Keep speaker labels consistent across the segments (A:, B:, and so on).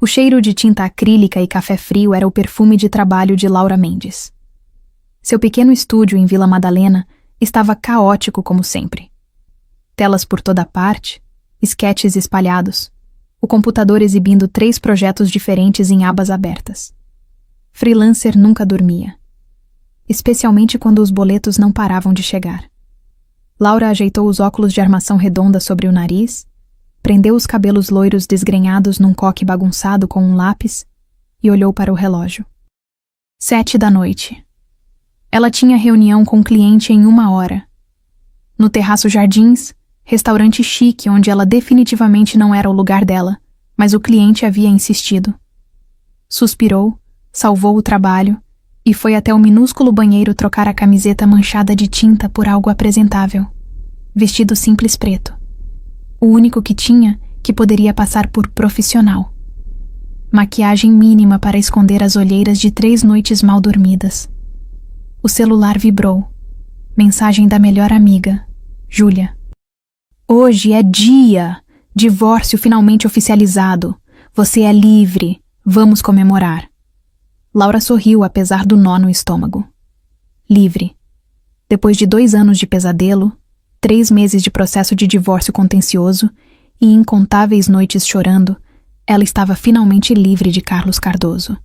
A: O cheiro de tinta acrílica e café frio era o perfume de trabalho de Laura Mendes. Seu pequeno estúdio em Vila Madalena estava caótico como sempre. Telas por toda parte, esquetes espalhados, o computador exibindo 3 projetos diferentes em abas abertas. Freelancer nunca dormia, especialmente quando os boletos não paravam de chegar. Laura ajeitou os óculos de armação redonda sobre o nariz, prendeu os cabelos loiros desgrenhados num coque bagunçado com um lápis e olhou para o relógio. 7 da noite. Ela tinha reunião com o cliente em 1 hora. No Terraço Jardins, restaurante chique onde ela definitivamente não era o lugar dela, mas o cliente havia insistido. Suspirou, salvou o trabalho e foi até o minúsculo banheiro trocar a camiseta manchada de tinta por algo apresentável. Vestido simples preto. O único que tinha que poderia passar por profissional. Maquiagem mínima para esconder as olheiras de 3 noites mal dormidas. O celular vibrou. Mensagem da melhor amiga, Júlia. Hoje é dia! Divórcio finalmente oficializado. Você é livre. Vamos comemorar. Laura sorriu apesar do nó no estômago. Livre. Depois de 2 anos de pesadelo, 3 meses de processo de divórcio contencioso e incontáveis noites chorando, ela estava finalmente livre de Carlos Cardoso.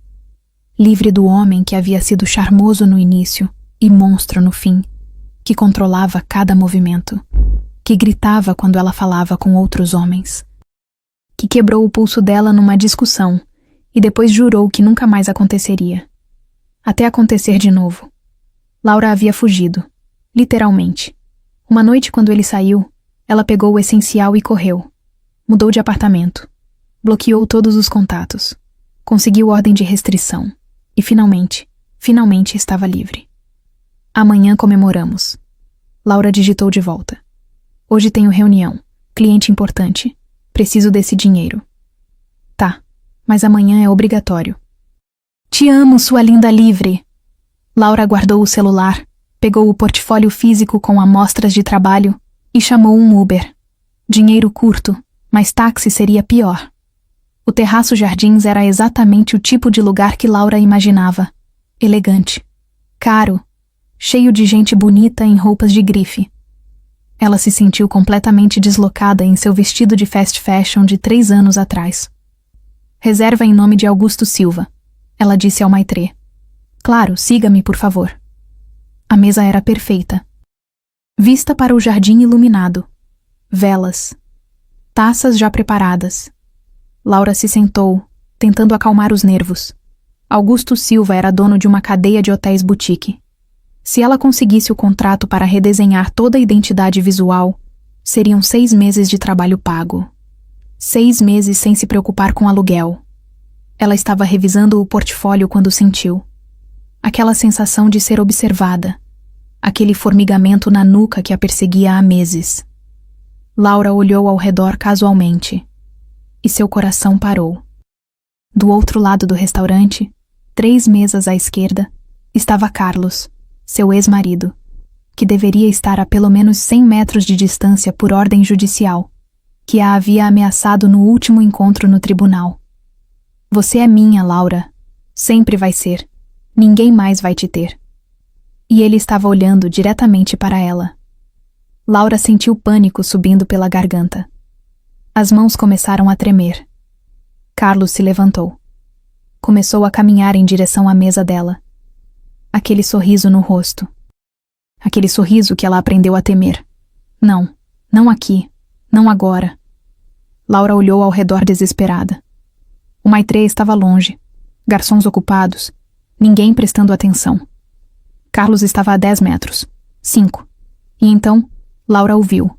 A: Livre do homem que havia sido charmoso no início e monstro no fim, que controlava cada movimento, que gritava quando ela falava com outros homens, que quebrou o pulso dela numa discussão e depois jurou que nunca mais aconteceria. Até acontecer de novo. Laura havia fugido, literalmente. Uma noite, quando ele saiu, ela pegou o essencial e correu. Mudou de apartamento. Bloqueou todos os contatos. Conseguiu ordem de restrição. E finalmente estava livre. Amanhã comemoramos. Laura digitou de volta. Hoje tenho reunião. Cliente importante. Preciso desse dinheiro. Tá, mas amanhã é obrigatório. Te amo, sua linda livre. Laura guardou o celular, pegou o portfólio físico com amostras de trabalho e chamou um Uber. Dinheiro curto, mas táxi seria pior. O Terraço Jardins era exatamente o tipo de lugar que Laura imaginava. Elegante, caro, cheio de gente bonita em roupas de grife. Ela se sentiu completamente deslocada em seu vestido de fast fashion de 3 anos atrás. Reserva em nome de Augusto Silva, ela disse ao maitrê. Claro, siga-me, por favor. A mesa era perfeita. Vista para o jardim iluminado. Velas. Taças já preparadas. Laura se sentou, tentando acalmar os nervos. Augusto Silva era dono de uma cadeia de hotéis boutique. Se ela conseguisse o contrato para redesenhar toda a identidade visual, seriam 6 meses de trabalho pago. 6 meses sem se preocupar com aluguel. Ela estava revisando o portfólio quando sentiu. Aquela sensação de ser observada. Aquele formigamento na nuca que a perseguia há meses. Laura olhou ao redor casualmente. E seu coração parou. Do outro lado do restaurante, 3 mesas à esquerda, estava Carlos, seu ex-marido, que deveria estar a pelo menos 100 metros de distância por ordem judicial, que a havia ameaçado no último encontro no tribunal. Você é minha, Laura. Sempre vai ser. Ninguém mais vai te ter. E ele estava olhando diretamente para ela. Laura sentiu pânico subindo pela garganta. As mãos começaram a tremer. Carlos se levantou. Começou a caminhar em direção à mesa dela. Aquele sorriso no rosto. Aquele sorriso que ela aprendeu a temer. Não, não aqui, não agora. Laura olhou ao redor desesperada. O maitrê estava longe. Garçons ocupados. Ninguém prestando atenção. Carlos estava a 10 metros. 5. E então, Laura ouviu.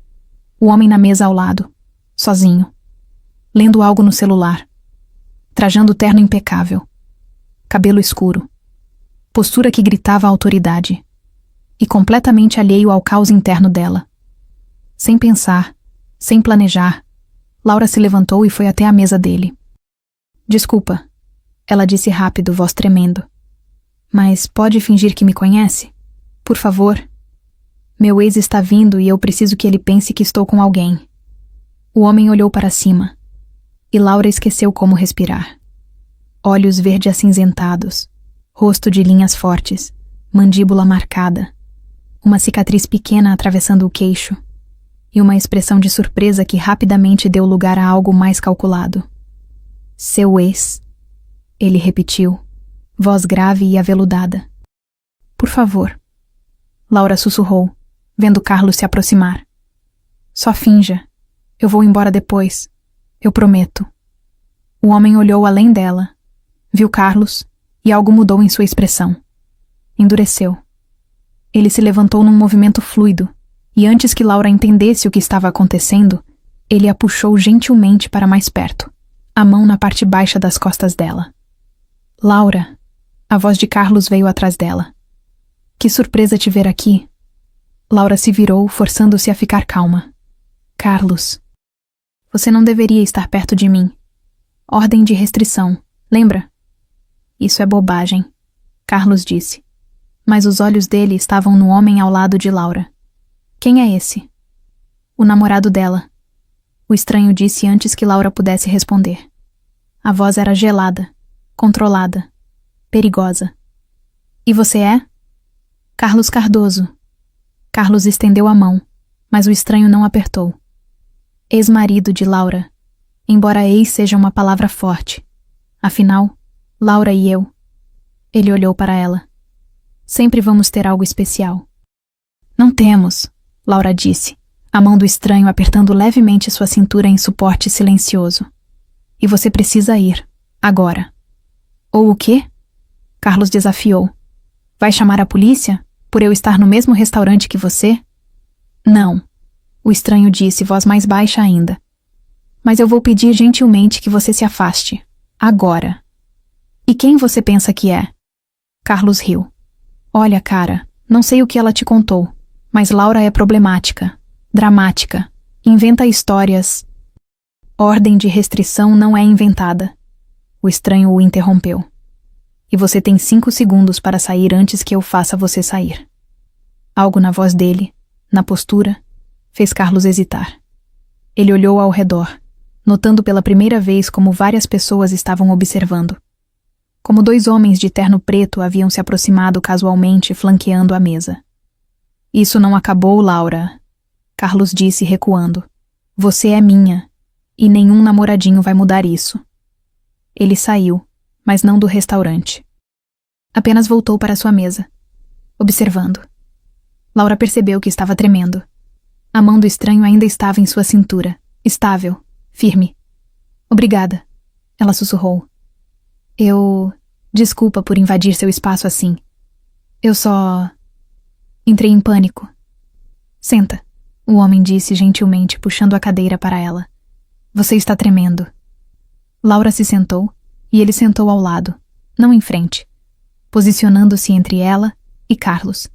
A: O homem na mesa ao lado. Sozinho. Lendo algo no celular. Trajando terno impecável. Cabelo escuro. Postura que gritava a autoridade. E completamente alheio ao caos interno dela. Sem pensar, sem planejar, Laura se levantou e foi até a mesa dele. Desculpa, ela disse rápido, voz tremendo. Mas pode fingir que me conhece? Por favor. Meu ex está vindo e eu preciso que ele pense que estou com alguém. O homem olhou para cima. E Laura esqueceu como respirar. olhos verde acinzentados, rosto de linhas fortes, mandíbula marcada, uma cicatriz pequena atravessando o queixo e uma expressão de surpresa que rapidamente deu lugar a algo mais calculado. Seu ex, ele repetiu, voz grave e aveludada. Por favor, Laura sussurrou, vendo Carlos se aproximar. Só finja. Eu vou embora depois. Eu prometo. O homem olhou além dela, viu Carlos e algo mudou em sua expressão. Endureceu. Ele se levantou num movimento fluido e antes que Laura entendesse o que estava acontecendo, ele a puxou gentilmente para mais perto, a mão na parte baixa das costas dela. Laura, a voz de Carlos veio atrás dela. Que surpresa te ver aqui. Laura se virou, forçando-se a ficar calma. Carlos, você não deveria estar perto de mim. Ordem de restrição, lembra? Isso é bobagem, Carlos disse. Mas os olhos dele estavam no homem ao lado de Laura. Quem é esse? O namorado dela. O estranho disse antes que Laura pudesse responder. A voz era gelada, controlada, perigosa. E você é? Carlos Cardoso. Carlos estendeu a mão, mas o estranho não apertou. Ex-marido de Laura, embora ex seja uma palavra forte. Afinal, Laura e eu. Ele olhou para ela. Sempre vamos ter algo especial. Não temos, Laura disse, a mão do estranho apertando levemente sua cintura em suporte silencioso. E você precisa ir, agora. Ou o quê? Carlos desafiou. Vai chamar a polícia, por eu estar no mesmo restaurante que você? Não. O estranho disse, voz mais baixa ainda. Mas eu vou pedir gentilmente que você se afaste. Agora. E quem você pensa que é? Carlos riu. Olha, cara, não sei o que ela te contou, mas Laura é problemática, dramática, inventa histórias. Ordem de restrição não é inventada. O estranho o interrompeu. E você tem 5 segundos para sair antes que eu faça você sair. Algo na voz dele, na postura, fez Carlos hesitar. Ele olhou ao redor, notando pela primeira vez como várias pessoas estavam observando. Como 2 homens de terno preto haviam se aproximado casualmente, flanqueando a mesa. Isso não acabou, Laura, Carlos disse recuando. Você é minha, e nenhum namoradinho vai mudar isso. Ele saiu, mas não do restaurante. Apenas voltou para sua mesa, observando. Laura percebeu que estava tremendo. A mão do estranho ainda estava em sua cintura, estável, firme. Obrigada, ela sussurrou. Desculpa por invadir seu espaço assim. Eu só... Entrei em pânico. Senta, o homem disse gentilmente, puxando a cadeira para ela. Você está tremendo. Laura se sentou e ele sentou ao lado, não em frente, posicionando-se entre ela e Carlos.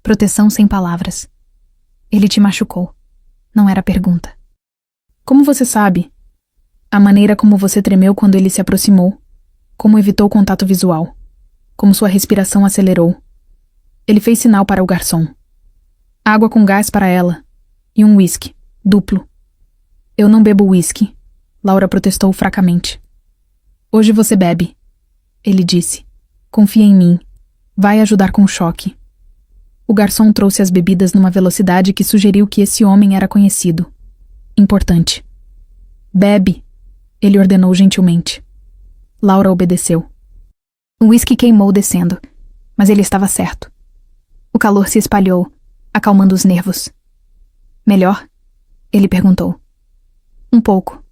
A: Proteção sem palavras. Ele te machucou. Não era pergunta. Como você sabe? A maneira como você tremeu quando ele se aproximou. Como evitou contato visual. Como sua respiração acelerou. Ele fez sinal para o garçom. Água com gás para ela. E um uísque, duplo. Eu não bebo uísque, Laura protestou fracamente. Hoje você bebe, ele disse. Confia em mim. Vai ajudar com o choque. O garçom trouxe as bebidas numa velocidade que sugeriu que esse homem era conhecido. Importante. Bebe, ele ordenou gentilmente. Laura obedeceu. O uísque queimou descendo, mas ele estava certo. O calor se espalhou, acalmando os nervos. Melhor? Ele perguntou. Um pouco.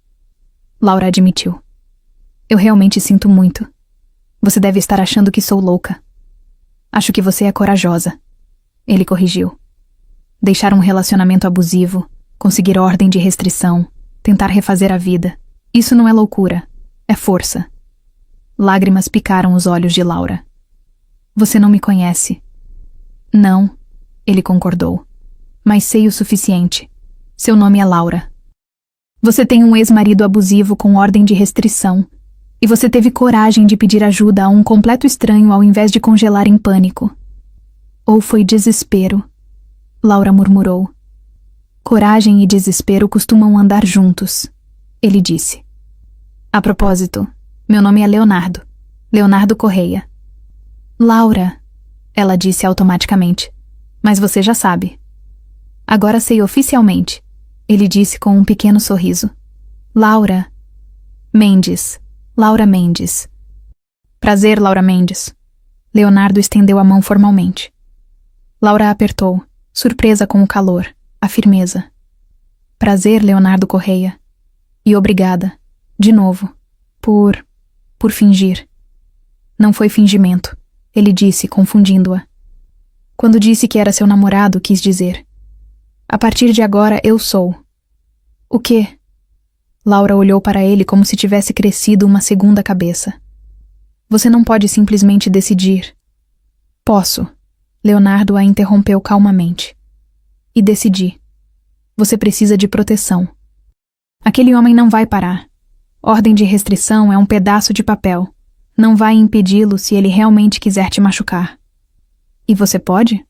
A: Laura admitiu. Eu realmente sinto muito. Você deve estar achando que sou louca. Acho que você é corajosa. Ele corrigiu. Deixar um relacionamento abusivo, conseguir ordem de restrição, tentar refazer a vida. Isso não é loucura, é força. Lágrimas picaram os olhos de Laura. Você não me conhece. Não, ele concordou. Mas sei o suficiente. Seu nome é Laura. Você tem um ex-marido abusivo com ordem de restrição. E você teve coragem de pedir ajuda a um completo estranho ao invés de congelar em pânico. Ou foi desespero? Laura murmurou. Coragem e desespero costumam andar juntos, ele disse. A propósito, meu nome é Leonardo. Leonardo Correia. Laura, ela disse automaticamente. Mas você já sabe. Agora sei oficialmente, ele disse com um pequeno sorriso. Laura Mendes. Laura Mendes. Prazer, Laura Mendes. Leonardo estendeu a mão formalmente. Laura apertou, surpresa com o calor, a firmeza. Prazer, Leonardo Correia. E obrigada, de novo, por fingir. Não foi fingimento, ele disse, confundindo-a. Quando disse que era seu namorado, quis dizer. A partir de agora eu sou. O quê? Laura olhou para ele como se tivesse crescido uma segunda cabeça. Você não pode simplesmente decidir. Posso. Leonardo a interrompeu calmamente. E decidi. Você precisa de proteção. Aquele homem não vai parar. Ordem de restrição é um pedaço de papel. Não vai impedi-lo se ele realmente quiser te machucar. E você pode?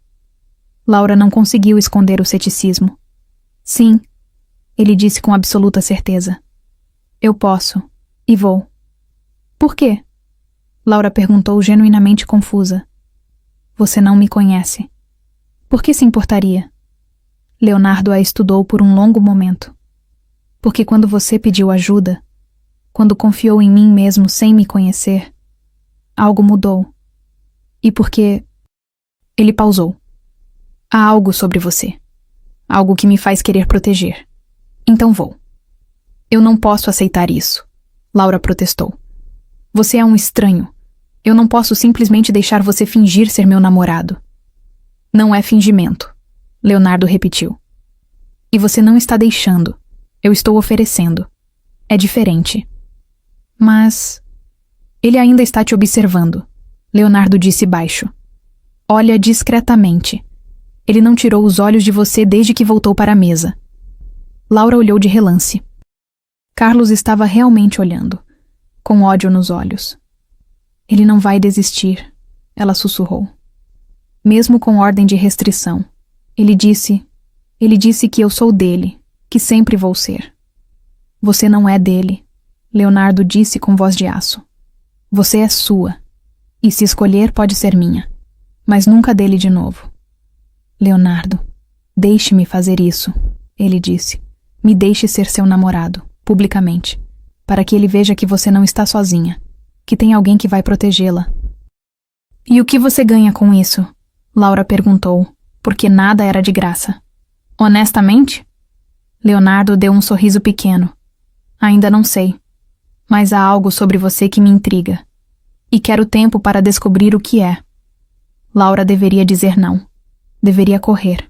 A: Laura não conseguiu esconder o ceticismo. Sim, ele disse com absoluta certeza. Eu posso. E vou. Por quê? Laura perguntou genuinamente confusa. Você não me conhece. Por que se importaria? Leonardo a estudou por um longo momento. Porque quando você pediu ajuda, quando confiou em mim mesmo sem me conhecer, algo mudou. E porque... Ele pausou. Há algo sobre você. Algo que me faz querer proteger. Então vou. Eu não posso aceitar isso. Laura protestou. Você é um estranho. Eu não posso simplesmente deixar você fingir ser meu namorado. Não é fingimento. Leonardo repetiu. E você não está deixando. Eu estou oferecendo. É diferente. Mas... Ele ainda está te observando. Leonardo disse baixo. Olha discretamente. Ele não tirou os olhos de você desde que voltou para a mesa. Laura olhou de relance. Carlos estava realmente olhando, com ódio nos olhos. Ele não vai desistir, ela sussurrou. Mesmo com ordem de restrição. Ele disse que eu sou dele, que sempre vou ser. Você não é dele, Leonardo disse com voz de aço. Você é sua, e se escolher pode ser minha, mas nunca dele de novo. Leonardo, deixe-me fazer isso, ele disse. Me deixe ser seu namorado, publicamente, para que ele veja que você não está sozinha, que tem alguém que vai protegê-la. E o que você ganha com isso? Laura perguntou, porque nada era de graça. Honestamente? Leonardo deu um sorriso pequeno. Ainda não sei, mas há algo sobre você que me intriga. E quero tempo para descobrir o que é. Laura deveria dizer não. Deveria correr.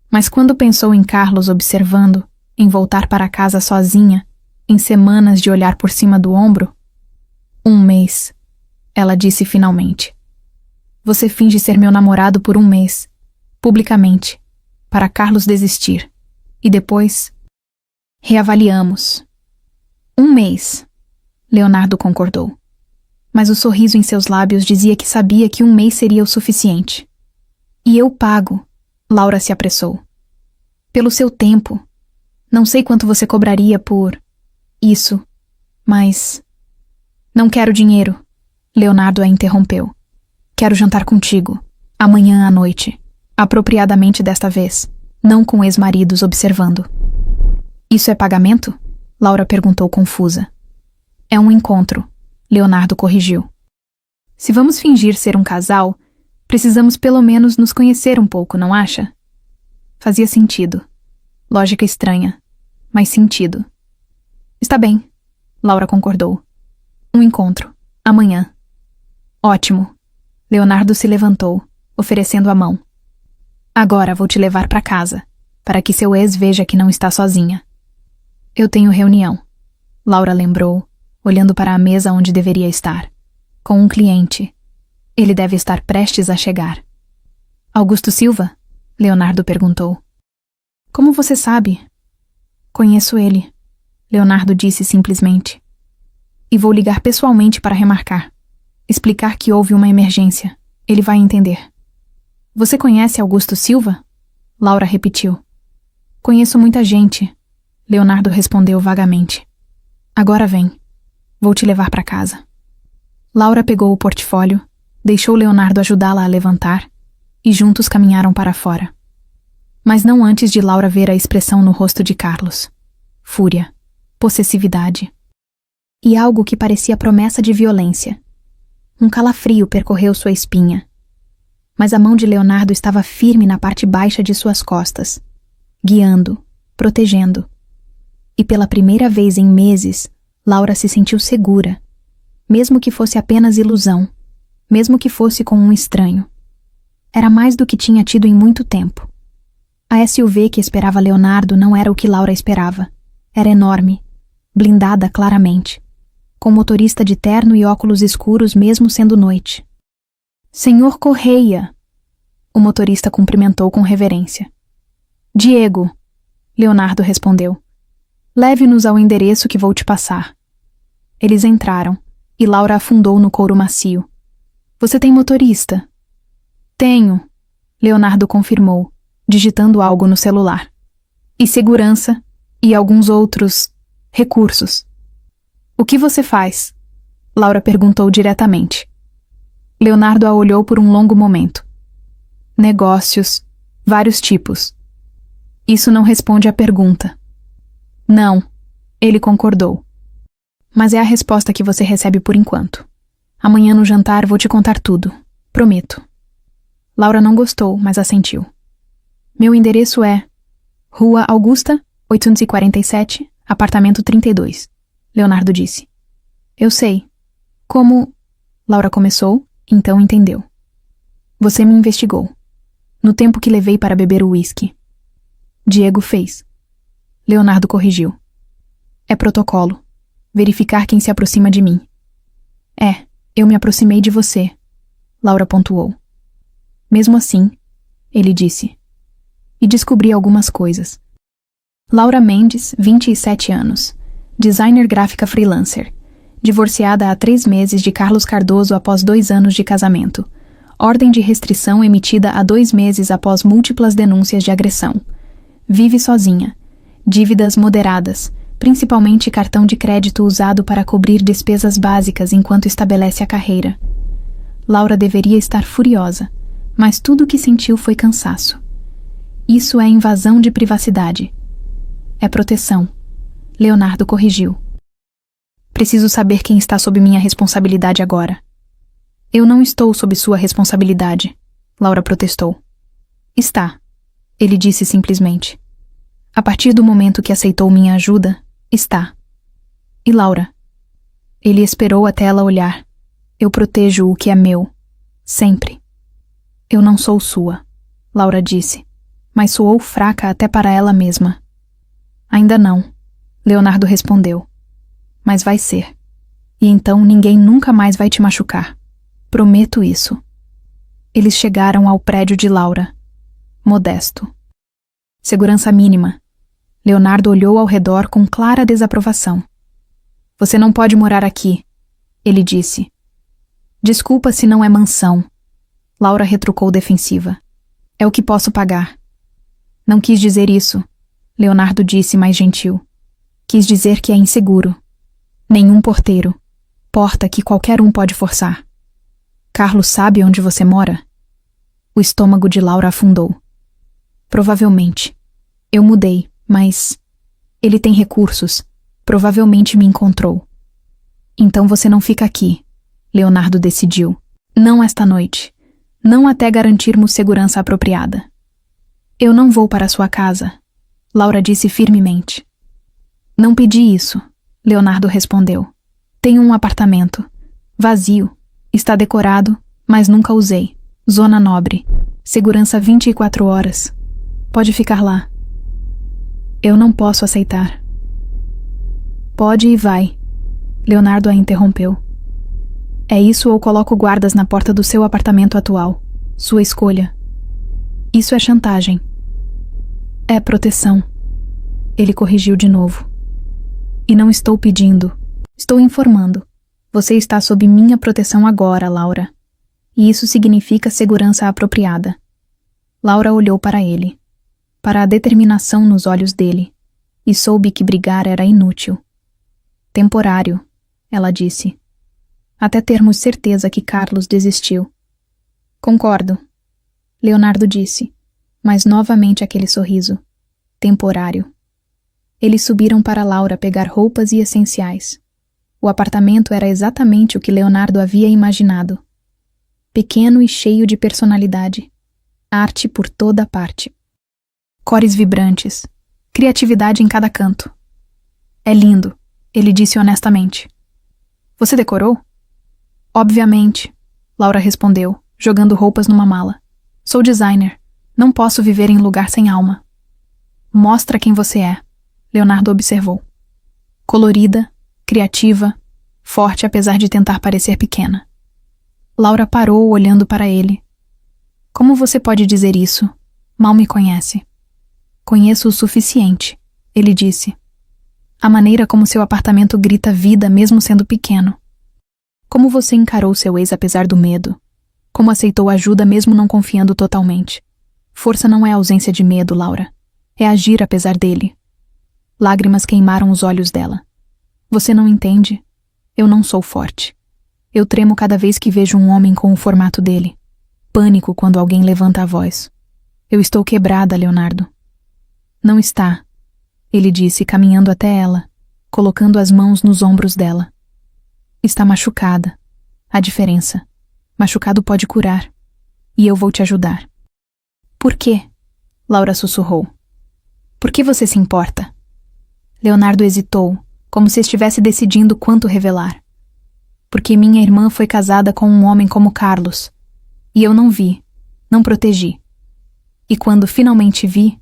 A: Mas quando pensou em Carlos observando, em voltar para casa sozinha, em semanas de olhar por cima do ombro... 1 mês, ela disse finalmente. Você finge ser meu namorado por 1 mês, publicamente, para Carlos desistir. E depois... Reavaliamos. 1 mês, Leonardo concordou. Mas o sorriso em seus lábios dizia que sabia que 1 mês seria o suficiente. E eu pago, Laura se apressou. Pelo seu tempo. Não sei quanto você cobraria por... isso, mas... Não quero dinheiro, Leonardo a interrompeu. Quero jantar contigo, amanhã à noite, apropriadamente desta vez, não com ex-maridos observando. Isso é pagamento? Laura perguntou confusa. É um encontro, Leonardo corrigiu. Se vamos fingir ser um casal, precisamos pelo menos nos conhecer um pouco, não acha? Fazia sentido. Lógica estranha, mas sentido. Está bem, Laura concordou. Um encontro, amanhã. Ótimo. Leonardo se levantou, oferecendo a mão. Agora vou te levar para casa, para que seu ex veja que não está sozinha. Eu tenho reunião, Laura lembrou, olhando para a mesa onde deveria estar. Com um cliente. Ele deve estar prestes a chegar. Augusto Silva? Leonardo perguntou. Como você sabe? Conheço ele, Leonardo disse simplesmente. E vou ligar pessoalmente para remarcar. Explicar que houve uma emergência. Ele vai entender. Você conhece Augusto Silva? Laura repetiu. Conheço muita gente, Leonardo respondeu vagamente. Agora vem. Vou te levar para casa. Laura pegou o portfólio, deixou Leonardo ajudá-la a levantar e juntos caminharam para fora. Mas não antes de Laura ver a expressão no rosto de Carlos. Fúria, possessividade. E algo que parecia promessa de violência. Um calafrio percorreu sua espinha. Mas a mão de Leonardo estava firme na parte baixa de suas costas, guiando, protegendo. E pela primeira vez em meses, Laura se sentiu segura, mesmo que fosse apenas ilusão, mesmo que fosse com um estranho. Era mais do que tinha tido em muito tempo. A SUV que esperava Leonardo não era o que Laura esperava. Era enorme, blindada claramente, com motorista de terno e óculos escuros mesmo sendo noite. Senhor Correia! O motorista cumprimentou com reverência. Diego! Leonardo respondeu. Leve-nos ao endereço que vou te passar. Eles entraram, e Laura afundou no couro macio. Você tem motorista? Tenho, Leonardo confirmou, digitando algo no celular. E segurança, e alguns outros recursos. O que você faz? Laura perguntou diretamente. Leonardo a olhou por um longo momento. Negócios, vários tipos. Isso não responde à pergunta. Não, ele concordou. Mas é a resposta que você recebe por enquanto. Amanhã no jantar vou te contar tudo, prometo. Laura não gostou, mas assentiu. Meu endereço é Rua Augusta, 847, apartamento 32, Leonardo disse. Eu sei. Como... Laura começou, então entendeu. Você me investigou. No tempo que levei para beber o uísque. Diego fez. Leonardo corrigiu. É protocolo. Verificar quem se aproxima de mim. É, eu me aproximei de você. Laura pontuou. Mesmo assim, ele disse. E descobri algumas coisas. Laura Mendes, 27 anos. Designer gráfica freelancer. Divorciada há 3 meses de Carlos Cardoso após 2 anos de casamento. Ordem de restrição emitida há 2 meses após múltiplas denúncias de agressão. Vive sozinha. Dívidas moderadas, principalmente cartão de crédito usado para cobrir despesas básicas enquanto estabelece a carreira. Laura deveria estar furiosa, mas tudo o que sentiu foi cansaço. Isso é invasão de privacidade. É proteção. Leonardo corrigiu. Preciso saber quem está sob minha responsabilidade agora. Eu não estou sob sua responsabilidade, Laura protestou. Está, ele disse simplesmente. A partir do momento que aceitou minha ajuda, está. E Laura? Ele esperou até ela olhar. Eu protejo o que é meu. Sempre. Eu não sou sua, Laura disse, mas soou fraca até para ela mesma. Ainda não, Leonardo respondeu. Mas vai ser. E então ninguém nunca mais vai te machucar. Prometo isso. Eles chegaram ao prédio de Laura. Modesto. Segurança mínima. Leonardo olhou ao redor com clara desaprovação. Você não pode morar aqui, ele disse. Desculpa se não é mansão. Laura retrucou defensiva. É o que posso pagar. Não quis dizer isso, Leonardo disse mais gentil. Quis dizer que é inseguro. Nenhum porteiro. Porta que qualquer um pode forçar. Carlos sabe onde você mora? O estômago de Laura afundou. Provavelmente. Eu mudei, mas... Ele tem recursos. Provavelmente me encontrou. Então você não fica aqui, Leonardo decidiu. Não esta noite. Não até garantirmos segurança apropriada. Eu não vou para sua casa, Laura disse firmemente. Não pedi isso, Leonardo respondeu. Tenho um apartamento. Vazio. Está decorado, mas nunca usei. Zona nobre. Segurança 24 horas. Pode ficar lá. Eu não posso aceitar. Pode e vai. Leonardo a interrompeu. É isso ou coloco guardas na porta do seu apartamento atual. Sua escolha. Isso é chantagem. É proteção. Ele corrigiu de novo. E não estou pedindo. Estou informando. Você está sob minha proteção agora, Laura. E isso significa segurança apropriada. Laura olhou para ele, para a determinação nos olhos dele, e soube que brigar era inútil. Temporário, ela disse. até termos certeza que Carlos desistiu. Concordo, Leonardo disse, mas novamente aquele sorriso, temporário. Eles subiram para Laura pegar roupas e essenciais. O apartamento era exatamente o que Leonardo havia imaginado. Pequeno e cheio de personalidade. Arte por toda parte. Cores vibrantes. Criatividade em cada canto. É lindo, ele disse honestamente. Você decorou? Obviamente, Laura respondeu, jogando roupas numa mala. Sou designer. Não posso viver em lugar sem alma. Mostra quem você é, Leonardo observou. Colorida, criativa, forte apesar de tentar parecer pequena. Laura parou olhando para ele. Como você pode dizer isso? Mal me conhece. Conheço o suficiente, ele disse. A maneira como seu apartamento grita vida mesmo sendo pequeno. Como você encarou seu ex apesar do medo? Como aceitou ajuda mesmo não confiando totalmente? Força não é ausência de medo, Laura. É agir apesar dele. Lágrimas queimaram os olhos dela. Você não entende? Eu não sou forte. Eu tremo cada vez que vejo um homem com o formato dele. Pânico quando alguém levanta a voz. Eu estou quebrada, Leonardo. Não está, ele disse, caminhando até ela, colocando as mãos nos ombros dela. Está machucada. A diferença. Machucado pode curar. E eu vou te ajudar. Por quê? Laura sussurrou. Por que você se importa? Leonardo hesitou, como se estivesse decidindo quanto revelar. Porque minha irmã foi casada com um homem como Carlos. E eu não vi, não protegi. E quando finalmente vi,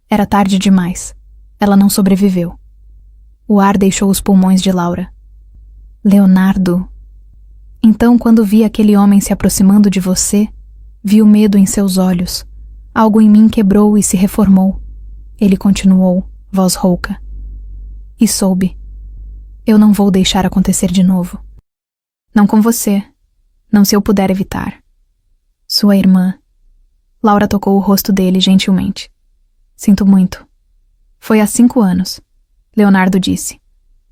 A: era tarde demais. Ela não sobreviveu. O ar deixou os pulmões de Laura. Leonardo. Então, quando vi aquele homem se aproximando de você, vi o medo em seus olhos. Algo em mim quebrou e se reformou. Ele continuou, voz rouca. E soube. Eu não vou deixar acontecer de novo. Não com você. Não se eu puder evitar. Sua irmã. Laura tocou o rosto dele gentilmente. Sinto muito. Foi há 5 anos, Leonardo disse.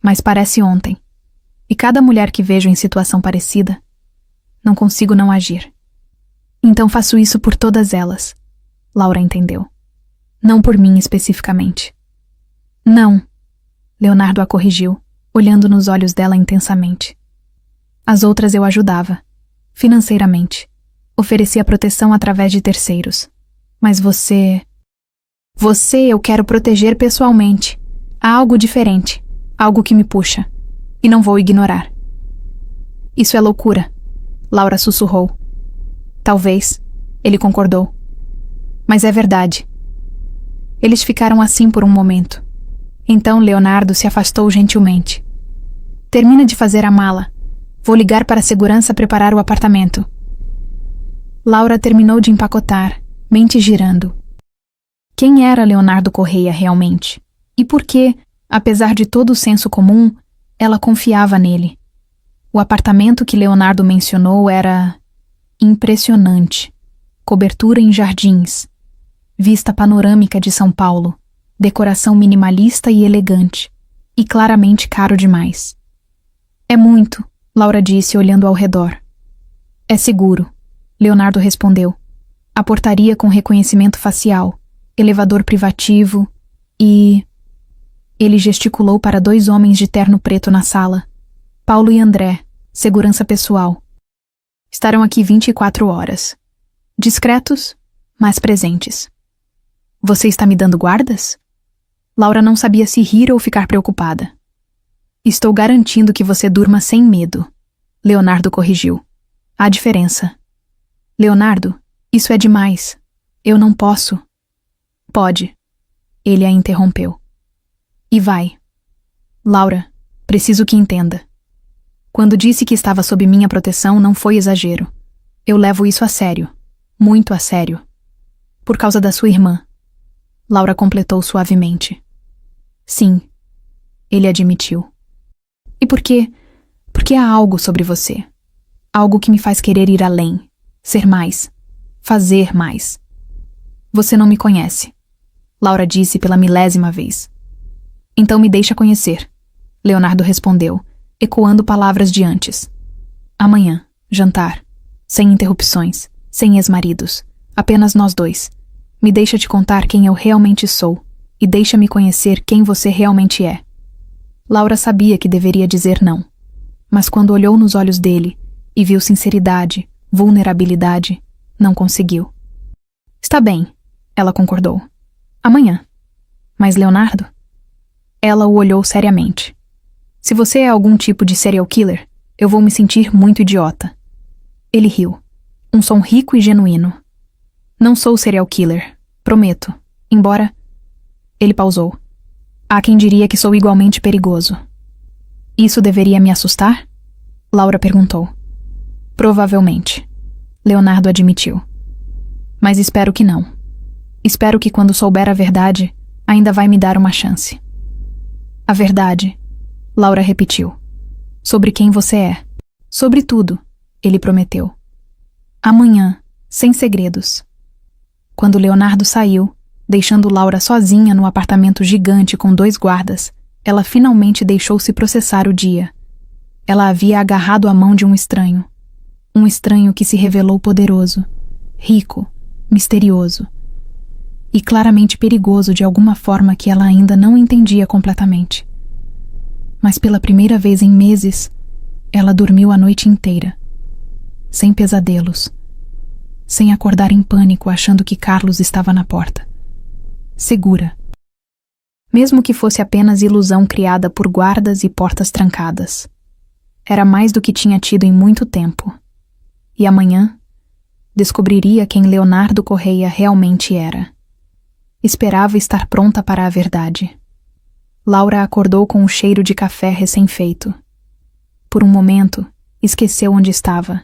A: Mas parece ontem. E cada mulher que vejo em situação parecida, não consigo não agir. Então faço isso por todas elas. Laura entendeu. Não por mim especificamente. Não, Leonardo a corrigiu, olhando nos olhos dela intensamente. As outras eu ajudava, financeiramente. Oferecia proteção através de terceiros. Mas você eu quero proteger pessoalmente. Há algo diferente, algo que me puxa. E não vou ignorar. Isso é loucura, Laura sussurrou. Talvez, ele concordou. Mas é verdade. Eles ficaram assim por um momento. Então Leonardo se afastou gentilmente. Termina de fazer a mala. Vou ligar para a segurança preparar o apartamento. Laura terminou de empacotar, mente girando. Quem era Leonardo Correia realmente? E por que, apesar de todo o senso comum, ela confiava nele? O apartamento que Leonardo mencionou era impressionante. Cobertura em jardins. Vista panorâmica de São Paulo. Decoração minimalista e elegante. E claramente caro demais. É muito, Laura disse olhando ao redor. É seguro, Leonardo respondeu. A portaria com reconhecimento facial. Elevador privativo e... Ele gesticulou para 2 homens de terno preto na sala. Paulo e André, segurança pessoal. Estarão aqui 24 horas. Discretos, mas presentes. Você está me dando guardas? Laura não sabia se rir ou ficar preocupada. Estou garantindo que você durma sem medo, Leonardo corrigiu. Há diferença. Leonardo, isso é demais. Eu não posso. Pode. Ele a interrompeu. E vai. Laura, preciso que entenda. Quando disse que estava sob minha proteção, não foi exagero. Eu levo isso a sério. Muito a sério. Por causa da sua irmã. Laura completou suavemente. Sim. Ele admitiu. E por quê? Porque há algo sobre você. Algo que me faz querer ir além. Ser mais. Fazer mais. Você não me conhece. Laura disse pela 1000ª vez. Então me deixa conhecer, Leonardo respondeu, ecoando palavras de antes. Amanhã, jantar. Sem interrupções, sem ex-maridos. Apenas nós dois. Me deixa te contar quem eu realmente sou. E deixa-me conhecer quem você realmente é. Laura sabia que deveria dizer não. Mas quando olhou nos olhos dele e viu sinceridade, vulnerabilidade, não conseguiu. Está bem, ela concordou. Amanhã. Mas Leonardo? Ela o olhou seriamente. Se você é algum tipo de serial killer, eu vou me sentir muito idiota. Ele riu. Um som rico e genuíno. Não sou serial killer, prometo. Embora... Ele pausou. Há quem diria que sou igualmente perigoso. Isso deveria me assustar? Laura perguntou. Provavelmente. Leonardo admitiu. Mas espero que não. Espero que quando souber a verdade, ainda vai me dar uma chance. A verdade, Laura repetiu. Sobre quem você é. Sobre tudo, ele prometeu. Amanhã, sem segredos. Quando Leonardo saiu, deixando Laura sozinha no apartamento gigante com 2 guardas, ela finalmente deixou-se processar o dia. Ela havia agarrado a mão de um estranho. Um estranho que se revelou poderoso, rico, misterioso. E claramente perigoso de alguma forma que ela ainda não entendia completamente. Mas pela primeira vez em meses, ela dormiu a noite inteira. Sem pesadelos. Sem acordar em pânico achando que Carlos estava na porta. Segura. Mesmo que fosse apenas ilusão criada por guardas e portas trancadas. Era mais do que tinha tido em muito tempo. E amanhã, descobriria quem Leonardo Correia realmente era. Esperava estar pronta para a verdade. Laura acordou com um cheiro de café recém-feito. Por um momento, esqueceu onde estava.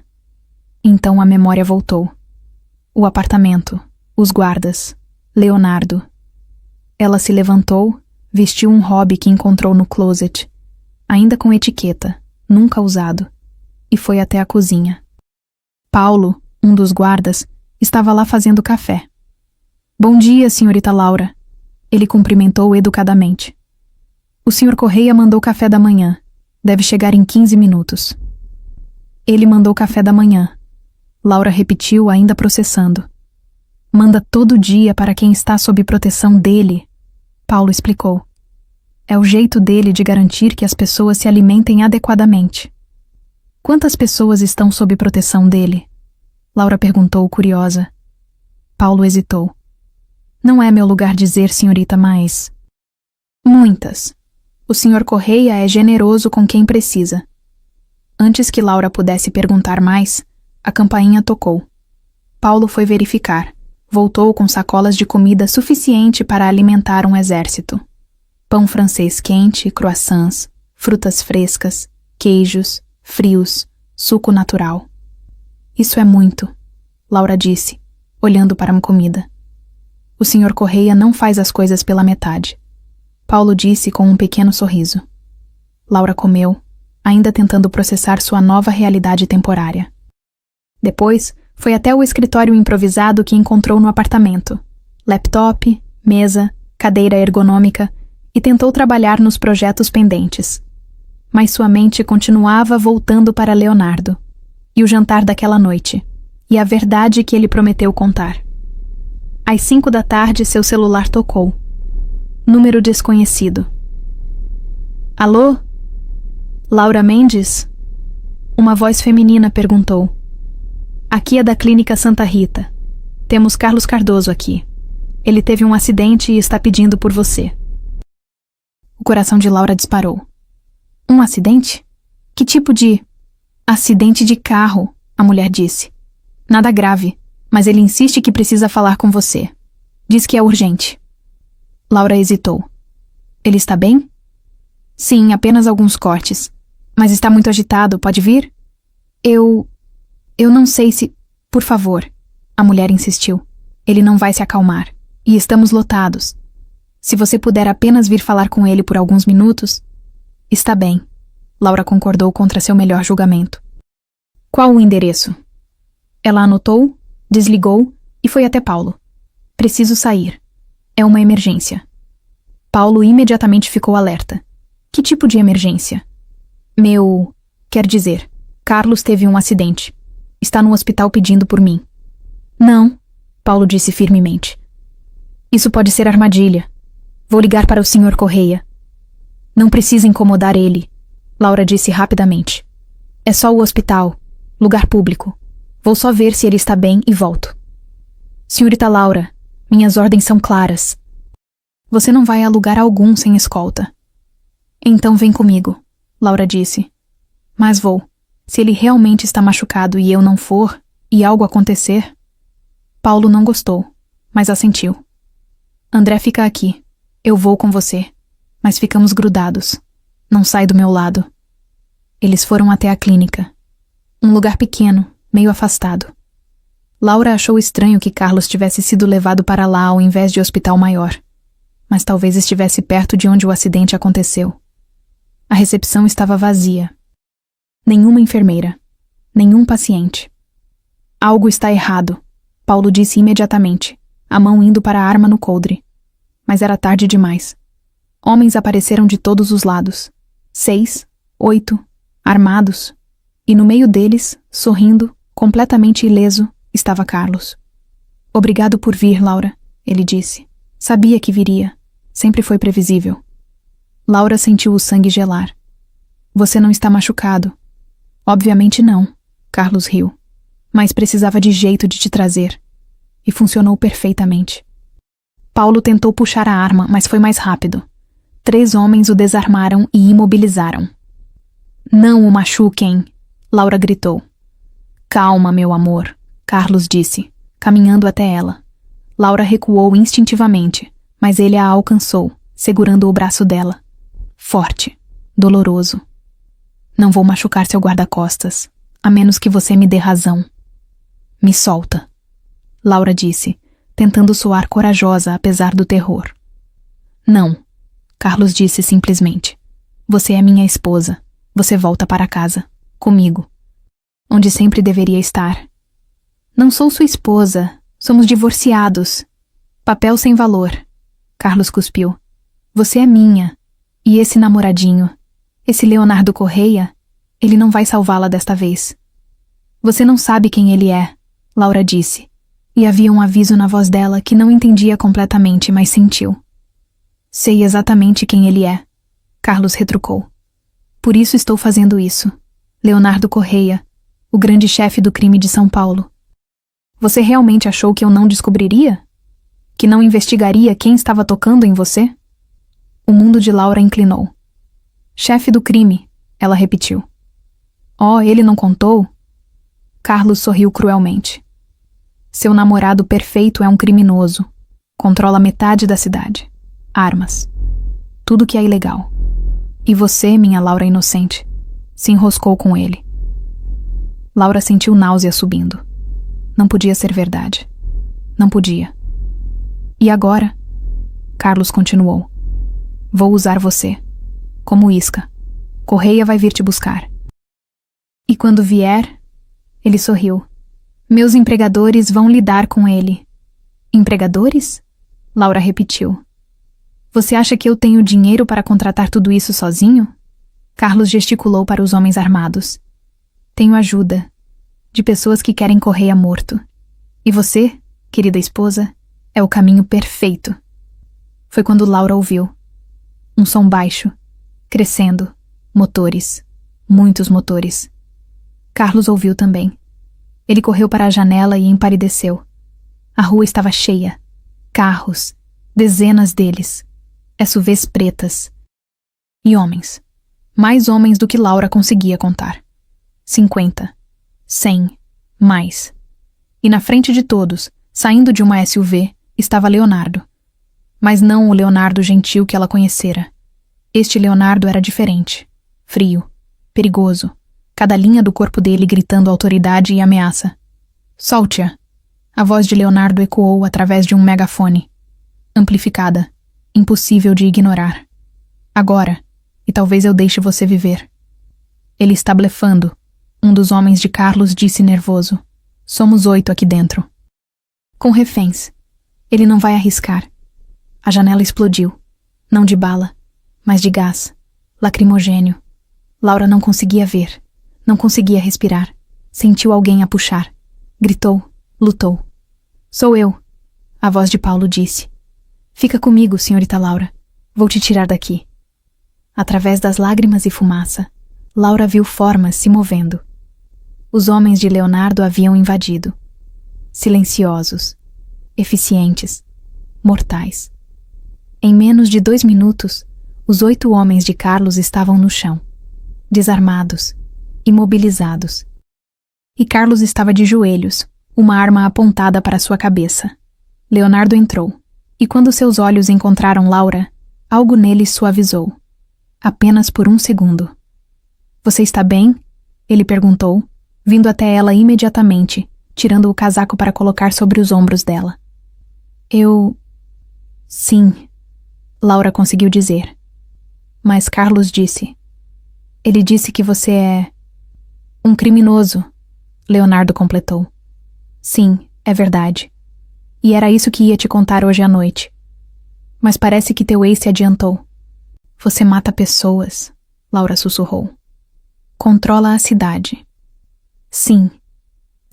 A: Então a memória voltou. O apartamento, os guardas, Leonardo. Ela se levantou, vestiu um hobby que encontrou no closet, ainda com etiqueta, nunca usado, e foi até a cozinha. Paulo, um dos guardas, estava lá fazendo café. Bom dia, senhorita Laura. Ele cumprimentou educadamente. O senhor Correia mandou café da manhã. Deve chegar em 15 minutos. Ele mandou café da manhã. Laura repetiu, ainda processando. Manda todo dia para quem está sob proteção dele, Paulo explicou. É o jeito dele de garantir que as pessoas se alimentem adequadamente. Quantas pessoas estão sob proteção dele? Laura perguntou, curiosa. Paulo hesitou. Não é meu lugar dizer, senhorita, mas... Muitas. O senhor Correia é generoso com quem precisa. Antes que Laura pudesse perguntar mais, a campainha tocou. Paulo foi verificar. Voltou com sacolas de comida suficiente para alimentar um exército. Pão francês quente, croissants, frutas frescas, queijos, frios, suco natural. Isso é muito, Laura disse, olhando para a comida. O senhor Correia não faz as coisas pela metade. Paulo disse com um pequeno sorriso. Laura comeu, ainda tentando processar sua nova realidade temporária. Depois, foi até o escritório improvisado que encontrou no apartamento. Laptop, mesa, cadeira ergonômica, e tentou trabalhar nos projetos pendentes. Mas sua mente continuava voltando para Leonardo, e o jantar daquela noite, e a verdade que ele prometeu contar. Às 5 da tarde, seu celular tocou. Número desconhecido. Alô? Laura Mendes? Uma voz feminina perguntou. Aqui é da Clínica Santa Rita. Temos Carlos Cardoso aqui. Ele teve um acidente e está pedindo por você. O coração de Laura disparou. Um acidente? Que tipo de... Acidente de carro, a mulher disse. Nada grave, mas ele insiste que precisa falar com você. Diz que é urgente. Laura hesitou. Ele está bem? Sim, apenas alguns cortes. Mas está muito agitado, pode vir? Eu não sei se... Por favor, a mulher insistiu. Ele não vai se acalmar. E estamos lotados. Se você puder apenas vir falar com ele por alguns minutos... Está bem. Laura concordou contra seu melhor julgamento. Qual o endereço? Ela anotou, desligou e foi até Paulo. Preciso sair. É uma emergência. Paulo imediatamente ficou alerta. Que tipo de emergência? Quer dizer, Carlos teve um acidente. Está no hospital pedindo por mim. Não, Paulo disse firmemente. Isso pode ser armadilha. Vou ligar para o Sr. Correia. Não precisa incomodar ele, Laura disse rapidamente. É só o hospital, lugar público. Vou só ver se ele está bem e volto. Senhorita Laura, minhas ordens são claras. Você não vai a lugar algum sem escolta. Então vem comigo, Laura disse. Mas vou. Se ele realmente está machucado e eu não for, e algo acontecer... Paulo não gostou, mas assentiu. André fica aqui. Eu vou com você. Mas ficamos grudados. Não sai do meu lado. Eles foram até a clínica. Um lugar pequeno, meio afastado. Laura achou estranho que Carlos tivesse sido levado para lá ao invés de hospital maior. Mas talvez estivesse perto de onde o acidente aconteceu. A recepção estava vazia. Nenhuma enfermeira. Nenhum paciente. Algo está errado, Paulo disse imediatamente, a mão indo para a arma no coldre. Mas era tarde demais. Homens apareceram de todos os lados. 6, 8, armados. E no meio deles, sorrindo, completamente ileso, estava Carlos. Obrigado por vir, Laura, ele disse. Sabia que viria. Sempre foi previsível. Laura sentiu o sangue gelar. Você não está machucado. Obviamente não, Carlos riu. Mas precisava de jeito de te trazer. E funcionou perfeitamente. Paulo tentou puxar a arma, mas foi mais rápido. 3 homens o desarmaram e imobilizaram. Não o machuquem, Laura gritou. Calma, meu amor, Carlos disse, caminhando até ela. Laura recuou instintivamente, mas ele a alcançou, segurando o braço dela. Forte, doloroso. Não vou machucar seu guarda-costas, a menos que você me dê razão. Me solta, Laura disse, tentando soar corajosa apesar do terror. Não, Carlos disse simplesmente. Você é minha esposa. Você volta para casa, comigo, onde sempre deveria estar. Não sou sua esposa, somos divorciados. Papel sem valor, Carlos cuspiu. Você é minha, e esse namoradinho, esse Leonardo Correia, ele não vai salvá-la desta vez. Você não sabe quem ele é, Laura disse, e havia um aviso na voz dela que não entendia completamente, mas sentiu. Sei exatamente quem ele é, Carlos retrucou. Por isso estou fazendo isso. Leonardo Correia, o grande chefe do crime de São Paulo. Você realmente achou que eu não descobriria? Que não investigaria quem estava tocando em você? O mundo de Laura inclinou. Chefe do crime, ela repetiu. Oh, ele não contou? Carlos sorriu cruelmente. Seu namorado perfeito é um criminoso. Controla metade da cidade. Armas. Tudo que é ilegal. E você, minha Laura inocente, se enroscou com ele. Laura sentiu náusea subindo. Não podia ser verdade. Não podia. E agora? Carlos continuou. Vou usar você. Como isca. Correia vai vir te buscar. E quando vier... Ele sorriu. Meus empregadores vão lidar com ele. Empregadores? Laura repetiu. Você acha que eu tenho dinheiro para contratar tudo isso sozinho? Carlos gesticulou para os homens armados. Tenho ajuda. De pessoas que querem Correia morto. E você, querida esposa, é o caminho perfeito. Foi quando Laura ouviu. Um som baixo, crescendo, motores, muitos motores. Carlos ouviu também. Ele correu para a janela e empalideceu. A rua estava cheia. Carros, dezenas deles. SUVs pretas. E homens. Mais homens do que Laura conseguia contar. 50. 100. Mais. E na frente de todos, saindo de uma SUV, estava Leonardo. Mas não o Leonardo gentil que ela conhecera. Este Leonardo era diferente. Frio. Perigoso. Cada linha do corpo dele gritando autoridade e ameaça. Solte-a! A voz de Leonardo ecoou através de um megafone. Amplificada. Impossível de ignorar. Agora, e talvez eu deixe você viver. Ele está blefando. Um dos homens de Carlos disse nervoso. Somos 8 aqui dentro. Com reféns. Ele não vai arriscar. A janela explodiu. Não de bala, mas de gás. Lacrimogênio. Laura não conseguia ver. Não conseguia respirar. Sentiu alguém a puxar. Gritou. Lutou. Sou eu, a voz de Paulo disse. Fica comigo, senhorita Laura. Vou te tirar daqui. Através das lágrimas e fumaça, Laura viu formas se movendo. Os homens de Leonardo haviam invadido. Silenciosos, eficientes, mortais. Em menos de 2 minutos, os 8 homens de Carlos estavam no chão, desarmados, imobilizados. E Carlos estava de joelhos, uma arma apontada para sua cabeça. Leonardo entrou, e quando seus olhos encontraram Laura, algo nele suavizou. Apenas por 1 segundo. Você está bem? Ele perguntou, vindo até ela imediatamente, tirando o casaco para colocar sobre os ombros dela. Sim, Laura conseguiu dizer. Mas Carlos disse. Ele disse que você é... um criminoso, Leonardo completou. Sim, é verdade. E era isso que ia te contar hoje à noite. Mas parece que teu ex se adiantou. Você mata pessoas, Laura sussurrou. Controla a cidade. Sim,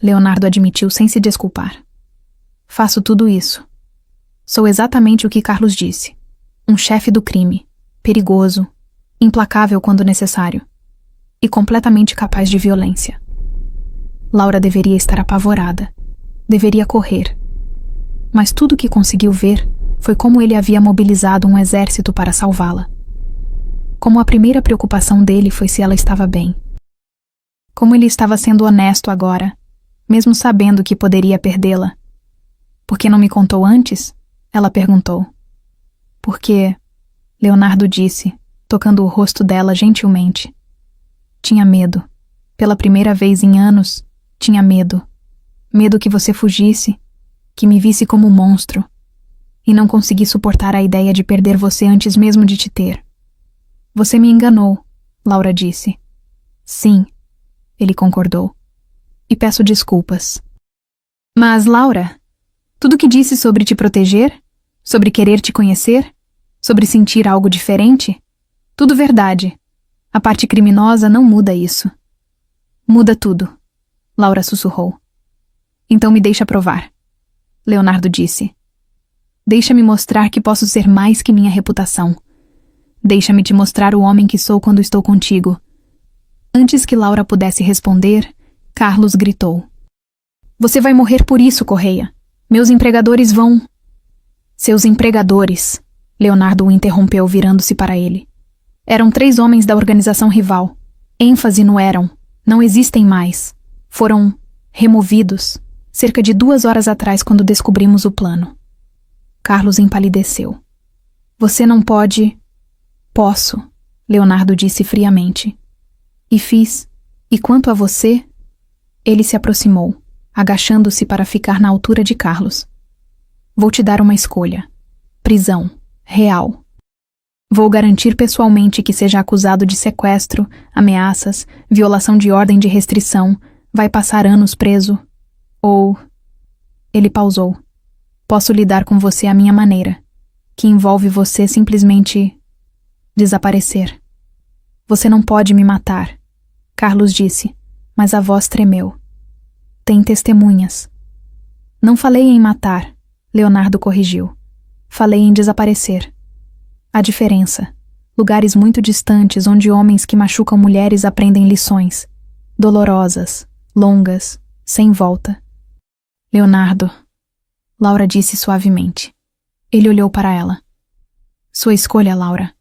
A: Leonardo admitiu sem se desculpar. Faço tudo isso. Sou exatamente o que Carlos disse. Um chefe do crime, perigoso, implacável quando necessário, e completamente capaz de violência. Laura deveria estar apavorada. Deveria correr. Mas tudo o que conseguiu ver foi como ele havia mobilizado um exército para salvá-la. Como a primeira preocupação dele foi se ela estava bem. Como ele estava sendo honesto agora, mesmo sabendo que poderia perdê-la. Por que não me contou antes? Ela perguntou. Porque, Leonardo disse, tocando o rosto dela gentilmente. Tinha medo. Pela primeira vez em anos, tinha medo. Medo que você fugisse, que me visse como um monstro. E não consegui suportar a ideia de perder você antes mesmo de te ter. Você me enganou, Laura disse. Sim, ele concordou. E peço desculpas. Mas, Laura, tudo que disse sobre te proteger, sobre querer te conhecer, sobre sentir algo diferente, tudo verdade. A parte criminosa não muda isso. Muda tudo, Laura sussurrou. Então me deixa provar, Leonardo disse. Deixa-me mostrar que posso ser mais que minha reputação. Deixa-me te mostrar o homem que sou quando estou contigo. Antes que Laura pudesse responder, Carlos gritou. Você vai morrer por isso, Correia. Meus empregadores vão... Seus empregadores, Leonardo o interrompeu virando-se para ele. Eram 3 homens da organização rival. ênfase no eram. Não existem mais. Foram removidos, cerca de 2 horas atrás quando descobrimos o plano. Carlos empalideceu. Você não pode... Posso, Leonardo disse friamente. E fiz. E quanto a você? Ele se aproximou, agachando-se para ficar na altura de Carlos. Vou te dar uma escolha. Prisão. Real. Vou garantir pessoalmente que seja acusado de sequestro, ameaças, violação de ordem de restrição, vai passar anos preso. Ou... Ele pausou. Posso lidar com você à minha maneira, que envolve você simplesmente... desaparecer. Você não pode me matar, Carlos disse, mas a voz tremeu. Tem testemunhas. Não falei em matar, Leonardo corrigiu. Falei em desaparecer. A diferença. Lugares muito distantes onde homens que machucam mulheres aprendem lições. Dolorosas, longas, sem volta. Leonardo, Laura disse suavemente. Ele olhou para ela. Sua escolha, Laura.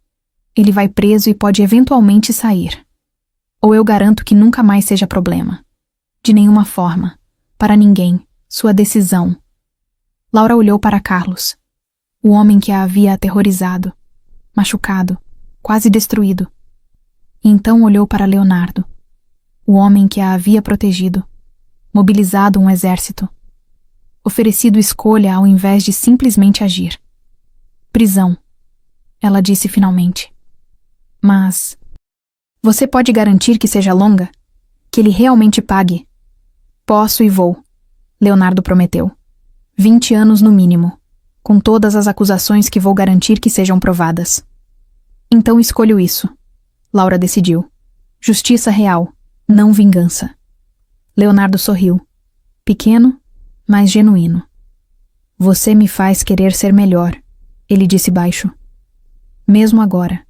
A: Ele vai preso e pode eventualmente sair. Ou eu garanto que nunca mais seja problema. De nenhuma forma. Para ninguém. Sua decisão. Laura olhou para Carlos. O homem que a havia aterrorizado. Machucado. Quase destruído. E então olhou para Leonardo. O homem que a havia protegido. Mobilizado um exército. Oferecido escolha ao invés de simplesmente agir. Prisão. Ela disse finalmente. Mas... Você pode garantir que seja longa? Que ele realmente pague? Posso e vou, Leonardo prometeu. 20 anos no mínimo, com todas as acusações que vou garantir que sejam provadas. Então escolho isso, Laura decidiu. Justiça real, Não vingança. Leonardo sorriu. Pequeno, mas genuíno. Você me faz querer ser melhor, ele disse baixo. Mesmo agora.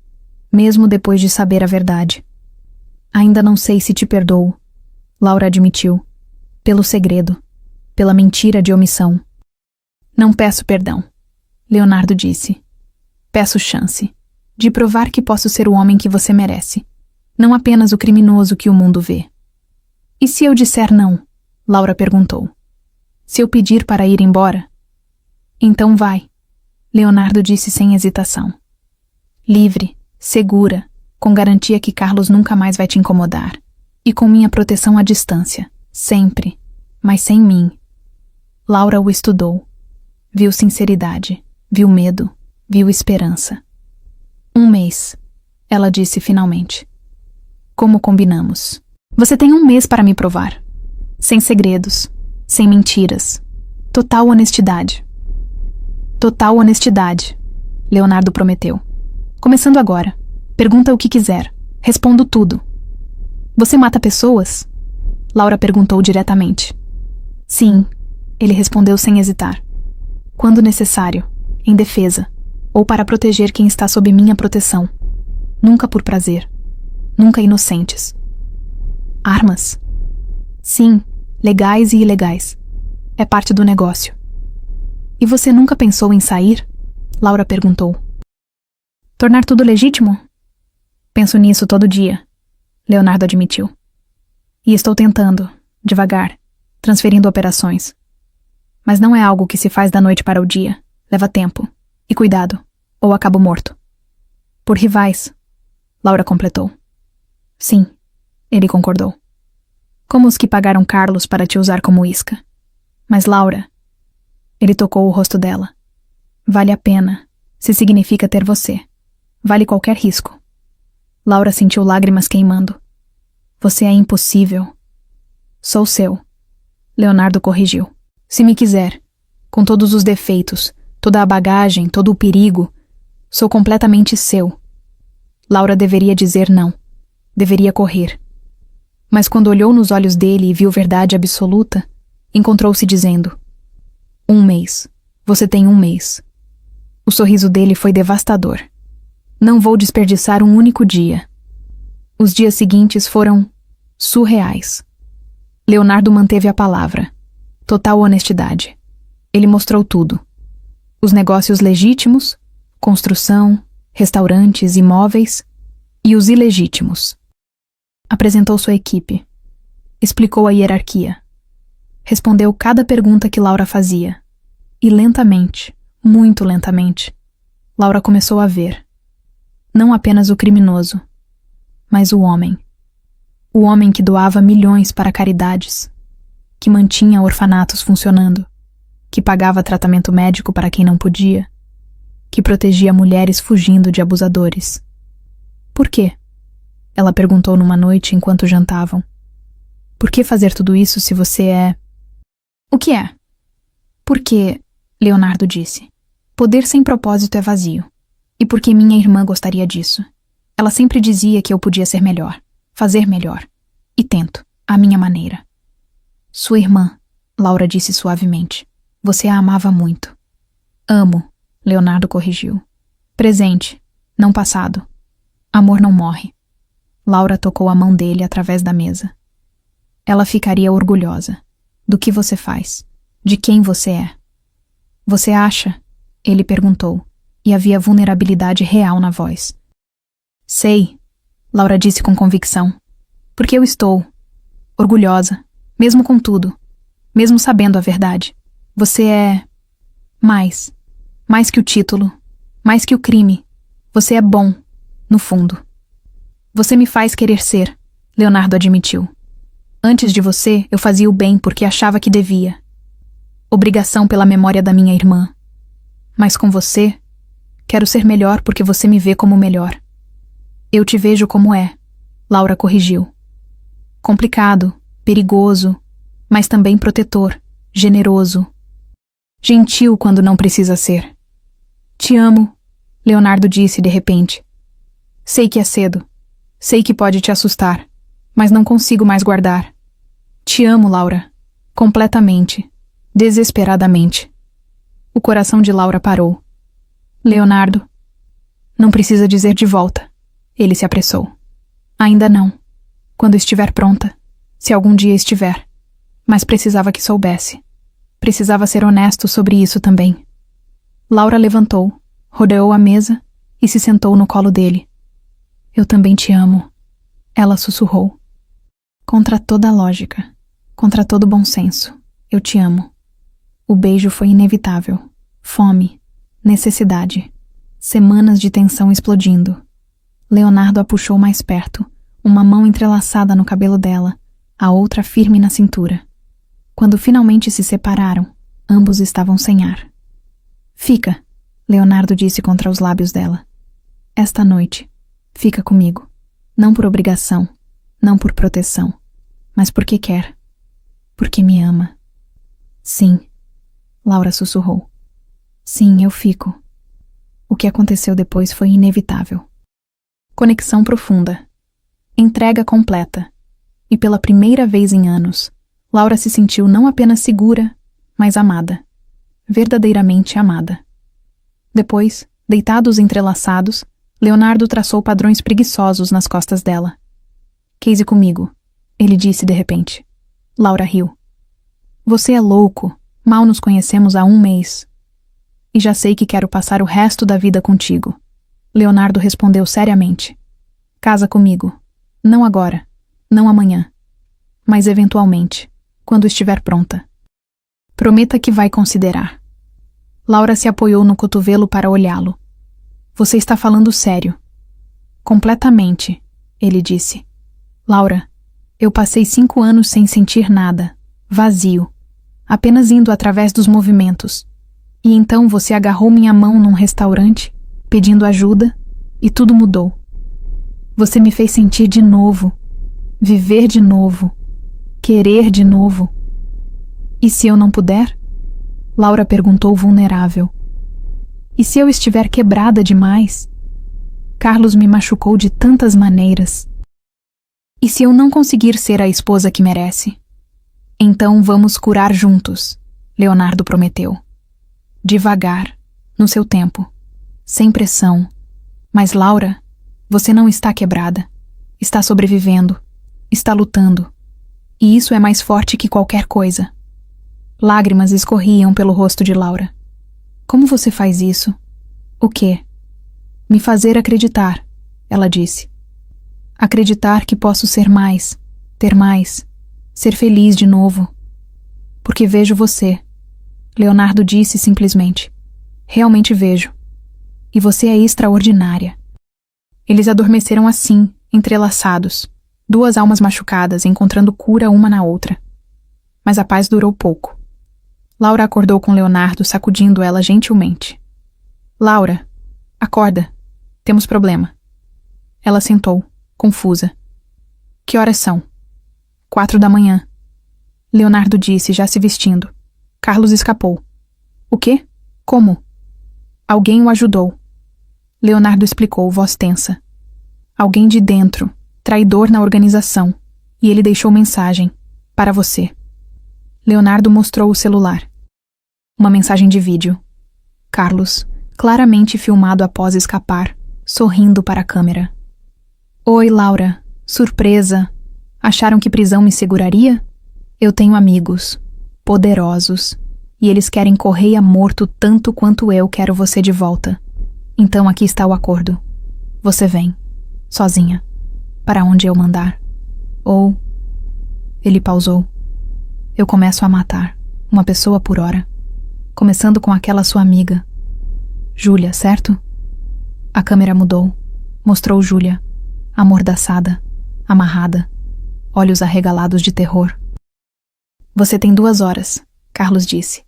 A: Mesmo depois de saber a verdade. Ainda não sei se te perdoo, Laura admitiu. Pelo segredo. Pela mentira de omissão. Não peço perdão, Leonardo disse. Peço chance. De provar que posso ser o homem que você merece. Não apenas o criminoso que o mundo vê. E se eu disser não? Laura perguntou. Se eu pedir para ir embora? Então vai, Leonardo disse sem hesitação. Livre, segura, com garantia que Carlos nunca mais vai te incomodar. E com minha proteção à distância, sempre, mas sem mim. Laura o estudou. Viu sinceridade, viu medo, viu esperança. 1 mês, ela disse finalmente. Como combinamos. Você tem 1 mês para me provar. Sem segredos, sem mentiras. Total honestidade. Total honestidade, Leonardo prometeu. Começando agora. Pergunta o que quiser. Respondo tudo. Você mata pessoas? Laura perguntou diretamente. Sim, ele respondeu sem hesitar. Quando necessário, em defesa, ou para proteger quem está sob minha proteção. Nunca por prazer. Nunca inocentes. Armas? Sim, legais e ilegais. É parte do negócio. E você nunca pensou em sair? Laura perguntou. Tornar tudo legítimo? Penso nisso todo dia, Leonardo admitiu. E estou tentando, devagar, transferindo operações. Mas não é algo que se faz da noite para o dia. Leva tempo. E cuidado, ou acabo morto. Por rivais, Laura completou. Sim, ele concordou. Como os que pagaram Carlos para te usar como isca. Mas Laura, ele tocou o rosto dela. Vale a pena, se significa ter você. Vale qualquer risco. Laura sentiu lágrimas queimando. Você é impossível. Sou seu. Leonardo corrigiu. Se me quiser, com todos os defeitos, toda a bagagem, todo o perigo, sou completamente seu. Laura deveria dizer não. Deveria correr. Mas quando olhou nos olhos dele e viu verdade absoluta, encontrou-se dizendo: 1 mês. Você tem 1 mês. O sorriso dele foi devastador. Não vou desperdiçar um único dia. Os dias seguintes foram surreais. Leonardo manteve a palavra. Total honestidade. Ele mostrou tudo. Os negócios legítimos, construção, restaurantes, imóveis, e os ilegítimos. Apresentou sua equipe. Explicou a hierarquia. Respondeu cada pergunta que Laura fazia. E lentamente, muito lentamente, Laura começou a ver. Não apenas o criminoso, mas o homem. O homem que doava milhões para caridades, que mantinha orfanatos funcionando, que pagava tratamento médico para quem não podia, que protegia mulheres fugindo de abusadores. Por quê? Ela perguntou numa noite enquanto jantavam. Por que fazer tudo isso se você é... O que é? Porque, Leonardo disse, poder sem propósito é vazio. E porque minha irmã gostaria disso. Ela sempre dizia que eu podia ser melhor, fazer melhor. E tento, à minha maneira. Sua irmã, Laura disse suavemente. Você a amava muito. Amo, Leonardo corrigiu. Presente, não passado. Amor não morre. Laura tocou a mão dele através da mesa. Ela ficaria orgulhosa. Do que você faz. De quem você é. Você acha? Ele perguntou, e havia vulnerabilidade real na voz. Sei, Laura disse com convicção. Porque eu estou. Orgulhosa. Mesmo com tudo. Mesmo sabendo a verdade. Você é... mais. Mais que o título. Mais que o crime. Você é bom. No fundo. Você me faz querer ser, Leonardo admitiu. Antes de você, eu fazia o bem porque achava que devia. Obrigação pela memória da minha irmã. Mas com você, quero ser melhor porque você me vê como melhor. Eu te vejo como é, Laura corrigiu. Complicado, perigoso, mas também protetor, generoso. Gentil quando não precisa ser. Te amo, Leonardo disse de repente. Sei que é cedo. Sei que pode te assustar. Mas não consigo mais guardar. Te amo, Laura. Completamente. Desesperadamente. O coração de Laura parou. Leonardo. Não precisa dizer de volta. Ele se apressou. Ainda não. Quando estiver pronta. Se algum dia estiver. Mas precisava que soubesse. Precisava ser honesto sobre isso também. Laura levantou, rodeou a mesa e se sentou no colo dele. Eu também te amo. Ela sussurrou. Contra toda a lógica, contra todo bom senso, eu te amo. O beijo foi inevitável. Fome, necessidade, semanas de tensão explodindo. Leonardo a puxou mais perto, uma mão entrelaçada no cabelo dela, a outra firme na cintura. Quando finalmente se separaram, ambos estavam sem ar. Fica, Leonardo disse contra os lábios dela. Esta noite, fica comigo. Não por obrigação, não por proteção, mas porque quer. Porque me ama. Sim, Laura sussurrou. Sim, eu fico. O que aconteceu depois foi inevitável. Conexão profunda. Entrega completa. E pela primeira vez em anos, Laura se sentiu não apenas segura, mas amada. Verdadeiramente amada. Depois, deitados entrelaçados, Leonardo traçou padrões preguiçosos nas costas dela. Case comigo, ele disse de repente. Laura riu. Você é louco. Mal nos conhecemos há 1 mês. E já sei que quero passar o resto da vida contigo. Leonardo respondeu seriamente. Casa comigo. Não agora. Não amanhã. Mas eventualmente, quando estiver pronta. Prometa que vai considerar. Laura se apoiou no cotovelo para olhá-lo. Você está falando sério. Completamente, ele disse. Laura, eu passei 5 anos sem sentir nada. Vazio. Apenas indo através dos movimentos. E então você agarrou minha mão num restaurante, pedindo ajuda, e tudo mudou. Você me fez sentir de novo, viver de novo, querer de novo. E se eu não puder? Laura perguntou vulnerável. E se eu estiver quebrada demais? Carlos me machucou de tantas maneiras. E se eu não conseguir ser a esposa que merece? Então vamos curar juntos, Leonardo prometeu. Devagar, no seu tempo, sem pressão. Mas Laura, você não está quebrada. Está sobrevivendo. Está lutando. E isso é mais forte que qualquer coisa. Lágrimas escorriam pelo rosto de Laura. Como você faz isso? O quê? Me fazer acreditar, ela disse. Acreditar que posso ser mais, ter mais, ser feliz de novo. Porque vejo você. Leonardo disse simplesmente. Realmente vejo. E você é extraordinária. Eles adormeceram assim, entrelaçados, 2 almas machucadas, encontrando cura uma na outra. Mas a paz durou pouco. Laura acordou com Leonardo, sacudindo ela gentilmente. Laura, acorda. Temos problema. Ela sentou, confusa. Que horas são? 4 da manhã. Leonardo disse, já se vestindo. Carlos escapou. O quê? Como? Alguém o ajudou. Leonardo explicou, voz tensa. Alguém de dentro, traidor na organização. E ele deixou mensagem. Para você. Leonardo mostrou o celular. Uma mensagem de vídeo. Carlos, claramente filmado após escapar, sorrindo para a câmera. Oi, Laura. Surpresa. Acharam que prisão me seguraria? Eu tenho amigos. Poderosos. E eles querem Correia morto tanto quanto eu quero você de volta. Então aqui está o acordo. Você vem. Sozinha. Para onde eu mandar. Ou... Ele pausou. Eu começo a matar. Uma pessoa por hora. Começando com aquela sua amiga. Júlia, certo? A câmera mudou. Mostrou Júlia. Amordaçada. Amarrada. Olhos arregalados de terror. Você tem 2 horas, Carlos disse.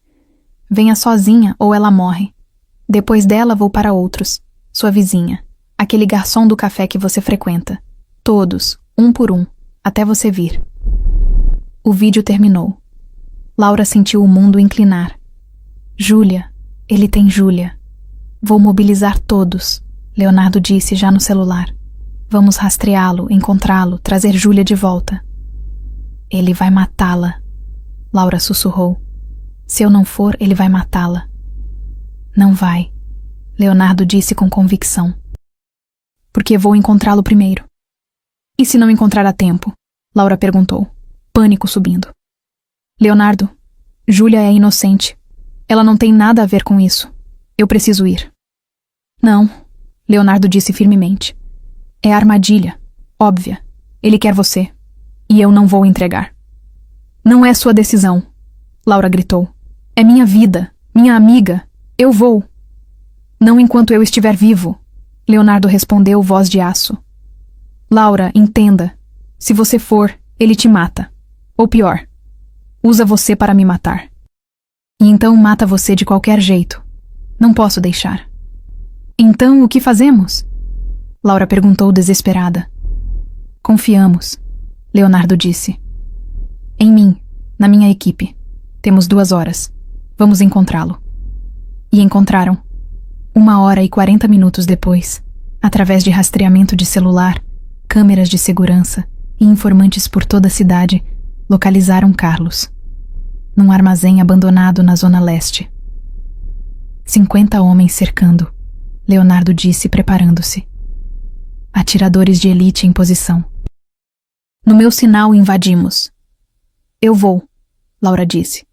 A: Venha sozinha ou ela morre. Depois dela vou para outros. Sua vizinha. Aquele garçom do café que você frequenta. Todos, um por um, até você vir. O vídeo terminou. Laura sentiu o mundo inclinar. Júlia, ele tem Júlia. Vou mobilizar todos, Leonardo disse já no celular. Vamos rastreá-lo, encontrá-lo, trazer Júlia de volta. Ele vai matá-la, Laura sussurrou. Se eu não for, ele vai matá-la. Não vai, Leonardo disse com convicção. Porque vou encontrá-lo primeiro. E se não encontrar a tempo? Laura perguntou, pânico subindo. Leonardo, Júlia é inocente. Ela não tem nada a ver com isso. Eu preciso ir. Não, Leonardo disse firmemente. É armadilha, óbvia. Ele quer você. E eu não vou entregar. Não é sua decisão, Laura gritou. É minha vida, minha amiga. Eu vou. Não enquanto eu estiver vivo, Leonardo respondeu, voz de aço. Laura, entenda. Se você for, ele te mata. Ou pior, usa você para me matar. E então mata você de qualquer jeito. Não posso deixar. Então, o que fazemos? Laura perguntou desesperada. Confiamos, Leonardo disse. Em mim, na minha equipe. Temos 2 horas. Vamos encontrá-lo. E encontraram. 1h40 depois, através de rastreamento de celular, câmeras de segurança e informantes por toda a cidade, localizaram Carlos. Num armazém abandonado na zona leste. 50 homens cercando, Leonardo disse preparando-se. Atiradores de elite em posição. No meu sinal invadimos. Eu vou, Laura disse.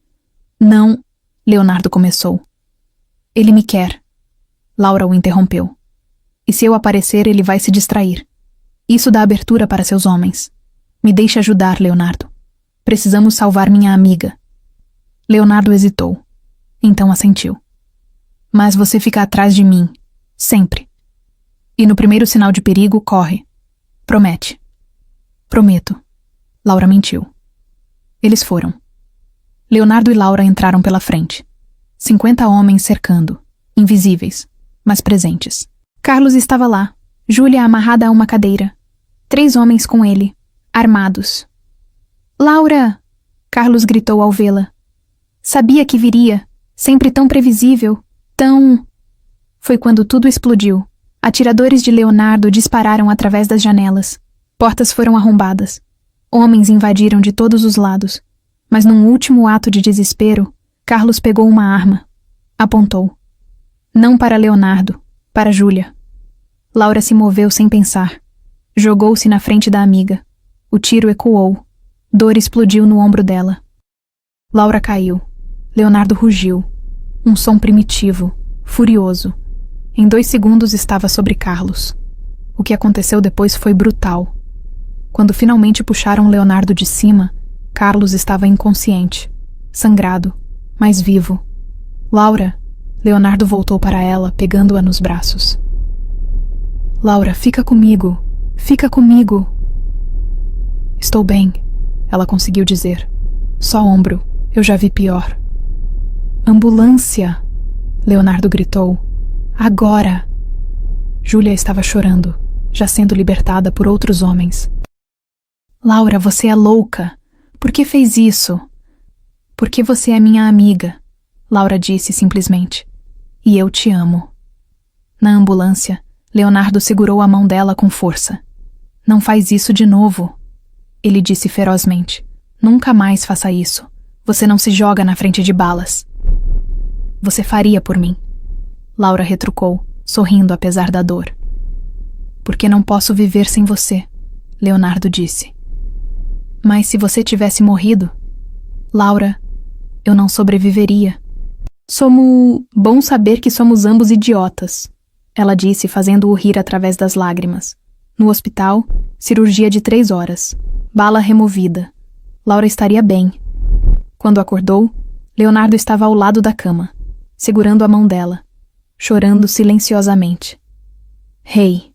A: Não, Leonardo começou. Ele me quer. Laura o interrompeu. E se eu aparecer, ele vai se distrair. Isso dá abertura para seus homens. Me deixe ajudar, Leonardo. Precisamos salvar minha amiga. Leonardo hesitou. Então assentiu. Mas você fica atrás de mim. Sempre. E no primeiro sinal de perigo, corre. Promete. Prometo. Laura mentiu. Eles foram. Leonardo e Laura entraram pela frente. 50 homens cercando, invisíveis, mas presentes. Carlos estava lá, Júlia amarrada a uma cadeira. 3 homens com ele, armados. Laura! Carlos gritou ao vê-la. Sabia que viria, sempre tão previsível, tão... Foi quando tudo explodiu. Atiradores de Leonardo dispararam através das janelas. Portas foram arrombadas. Homens invadiram de todos os lados. Mas num último ato de desespero, Carlos pegou uma arma. Apontou. Não para Leonardo, para Júlia. Laura se moveu sem pensar. Jogou-se na frente da amiga. O tiro ecoou. Dor explodiu no ombro dela. Laura caiu. Leonardo rugiu. Um som primitivo, furioso. Em 2 segundos estava sobre Carlos. O que aconteceu depois foi brutal. Quando finalmente puxaram Leonardo de cima, Carlos estava inconsciente, sangrado, mas vivo. Laura, Leonardo voltou para ela, pegando-a nos braços. Laura, fica comigo. Fica comigo. Estou bem, ela conseguiu dizer. Só ombro, eu já vi pior. Ambulância! Leonardo gritou. Agora! Júlia estava chorando, já sendo libertada por outros homens. Laura, você é louca. Por que fez isso? Porque você é minha amiga, Laura disse simplesmente. E eu te amo. Na ambulância, Leonardo segurou a mão dela com força. Não faz isso de novo, ele disse ferozmente. Nunca mais faça isso. Você não se joga na frente de balas. Você faria por mim, Laura retrucou, sorrindo apesar da dor. Porque não posso viver sem você, Leonardo disse. Mas se você tivesse morrido, Laura, eu não sobreviveria. Bom saber que somos ambos idiotas, ela disse, fazendo-o rir através das lágrimas. No hospital, cirurgia de 3 horas. Bala removida. Laura estaria bem. Quando acordou, Leonardo estava ao lado da cama, segurando a mão dela, chorando silenciosamente. Hey,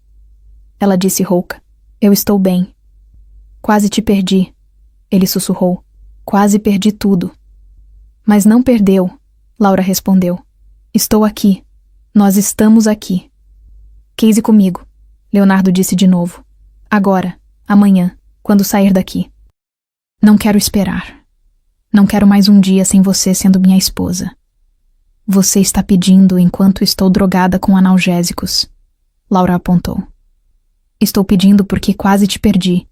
A: ela disse rouca, eu estou bem. Quase te perdi, ele sussurrou. Quase perdi tudo. Mas não perdeu, Laura respondeu. Estou aqui. Nós estamos aqui. Case comigo, Leonardo disse de novo. Agora, amanhã, quando sair daqui. Não quero esperar. Não quero mais um dia sem você sendo minha esposa. Você está pedindo enquanto estou drogada com analgésicos, Laura apontou. Estou pedindo porque quase te perdi.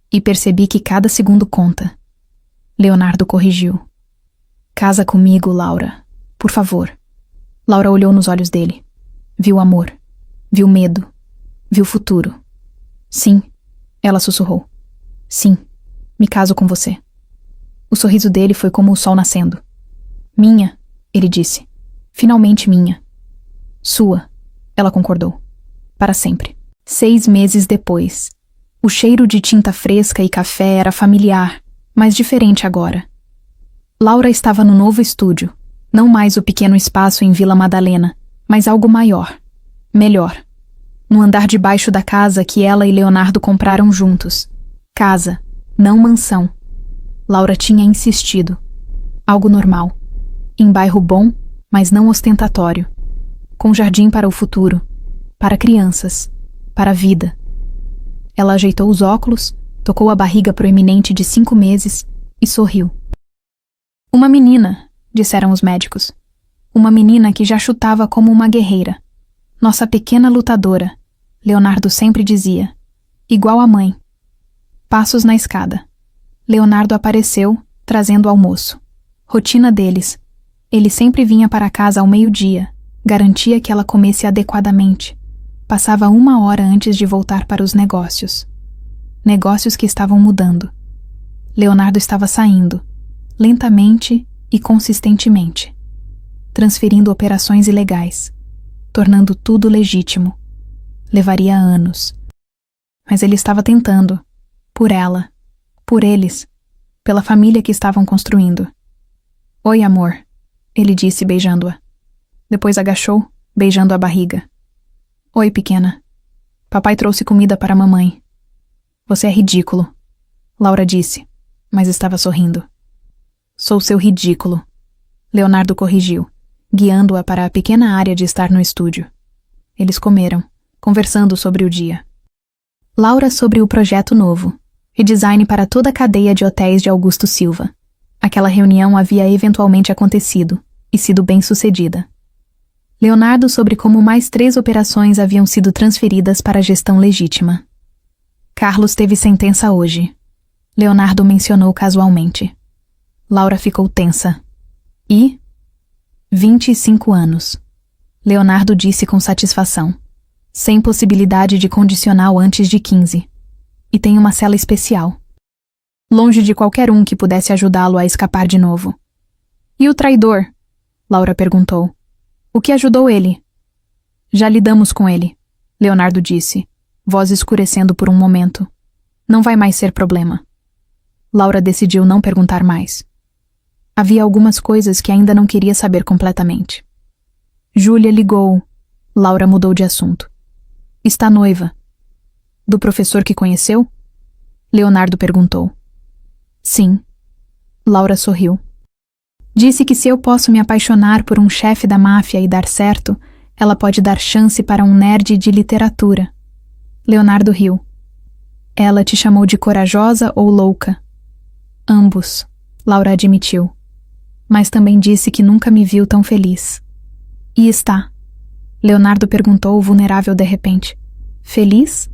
A: E percebi que cada segundo conta. Leonardo corrigiu. Casa comigo, Laura. Por favor. Laura olhou nos olhos dele. Viu amor. Viu medo. Viu futuro. Sim, ela sussurrou. Sim, me caso com você. O sorriso dele foi como o sol nascendo. Minha, ele disse. Finalmente minha. Sua, ela concordou. Para sempre. 6 meses depois. O cheiro de tinta fresca e café era familiar, mas diferente agora. Laura estava no novo estúdio, não mais o pequeno espaço em Vila Madalena, mas algo maior, melhor. No andar de baixo da casa que ela e Leonardo compraram juntos. Casa, não mansão. Laura tinha insistido. Algo normal. Em bairro bom, mas não ostentatório. Com jardim para o futuro. Para crianças. Para a vida. Ela ajeitou os óculos, tocou a barriga proeminente de 5 meses e sorriu. Uma menina, disseram os médicos. Uma menina que já chutava como uma guerreira. Nossa pequena lutadora, Leonardo sempre dizia. Igual a mãe. Passos na escada. Leonardo apareceu, trazendo almoço. Rotina deles. Ele sempre vinha para casa ao meio-dia, garantia que ela comesse adequadamente. Passava 1 hora antes de voltar para os negócios. Negócios que estavam mudando. Leonardo estava saindo, lentamente e consistentemente, transferindo operações ilegais, tornando tudo legítimo. Levaria anos. Mas ele estava tentando. Por ela. Por eles. Pela família que estavam construindo. Oi, amor, ele disse beijando-a. Depois agachou, beijando a barriga. Oi, pequena. Papai trouxe comida para a mamãe. Você é ridículo, Laura disse, mas estava sorrindo. Sou seu ridículo, Leonardo corrigiu, guiando-a para a pequena área de estar no estúdio. Eles comeram, conversando sobre o dia. Laura sobre o projeto novo, redesign para toda a cadeia de hotéis de Augusto Silva. Aquela reunião havia eventualmente acontecido e sido bem-sucedida. Leonardo sobre como mais 3 operações haviam sido transferidas para a gestão legítima. Carlos teve sentença hoje. Leonardo mencionou casualmente. Laura ficou tensa. E? 25 anos. Leonardo disse com satisfação. Sem possibilidade de condicional antes de 15. E tem uma cela especial. Longe de qualquer um que pudesse ajudá-lo a escapar de novo. E o traidor? Laura perguntou. O que ajudou ele? Já lidamos com ele, Leonardo disse, voz escurecendo por um momento. Não vai mais ser problema. Laura decidiu não perguntar mais. Havia algumas coisas que ainda não queria saber completamente. Júlia ligou. Laura mudou de assunto. Está noiva. Do professor que conheceu? Leonardo perguntou. Sim. Laura sorriu. Disse que se eu posso me apaixonar por um chefe da máfia e dar certo, ela pode dar chance para um nerd de literatura. Leonardo riu. Ela te chamou de corajosa ou louca? Ambos, Laura admitiu. Mas também disse que nunca me viu tão feliz. E está? Leonardo perguntou, vulnerável de repente. Feliz?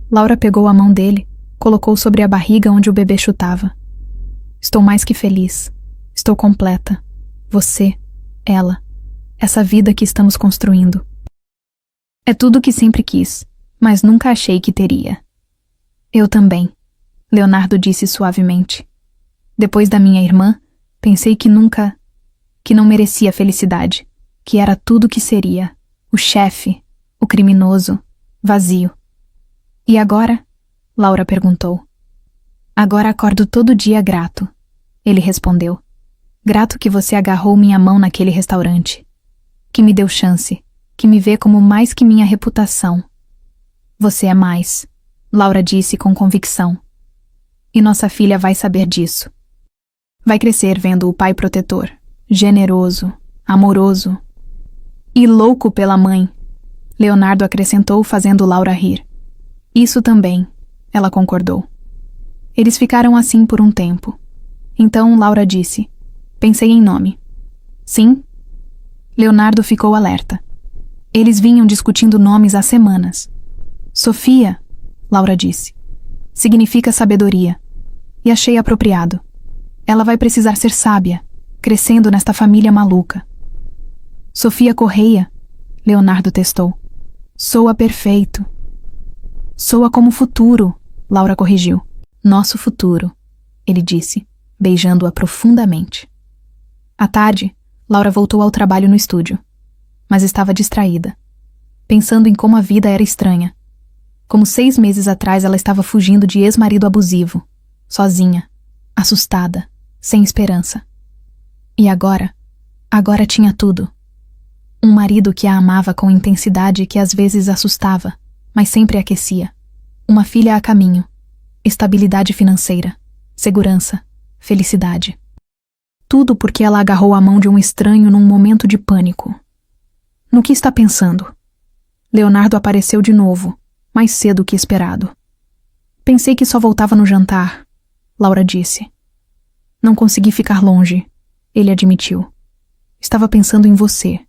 A: Laura pegou a mão dele, colocou sobre a barriga onde o bebê chutava. Estou mais que feliz. Estou completa. Você, ela, essa vida que estamos construindo. É tudo o que sempre quis, mas nunca achei que teria. Eu também, Leonardo disse suavemente. Depois da minha irmã, pensei que não merecia felicidade, que era tudo o que seria, o chefe, o criminoso, vazio. E agora? Laura perguntou. Agora acordo todo dia grato, ele respondeu. Grato que você agarrou minha mão naquele restaurante. Que me deu chance, que me vê como mais que minha reputação. Você é mais, Laura disse com convicção. E nossa filha vai saber disso. Vai crescer vendo o pai protetor, generoso, amoroso. E louco pela mãe, Leonardo acrescentou fazendo Laura rir. Isso também, ela concordou. Eles ficaram assim por um tempo. Então Laura disse, pensei em nome. Sim? Leonardo ficou alerta. Eles vinham discutindo nomes há semanas. Sofia, Laura disse. Significa sabedoria. E achei apropriado. Ela vai precisar ser sábia, crescendo nesta família maluca. Sofia Correia, Leonardo testou. Soa perfeito. Soa como futuro, Laura corrigiu. Nosso futuro, ele disse, beijando-a profundamente. À tarde, Laura voltou ao trabalho no estúdio, mas estava distraída, pensando em como a vida era estranha. Como 6 meses atrás ela estava fugindo de ex-marido abusivo, sozinha, assustada, sem esperança. E agora tinha tudo. Um marido que a amava com intensidade que às vezes assustava, mas sempre aquecia. Uma filha a caminho. Estabilidade financeira, segurança, felicidade. Tudo porque ela agarrou a mão de um estranho num momento de pânico. No que está pensando? Leonardo apareceu de novo, mais cedo que esperado. Pensei que só voltava no jantar, Laura disse. Não consegui ficar longe, ele admitiu. Estava pensando em você,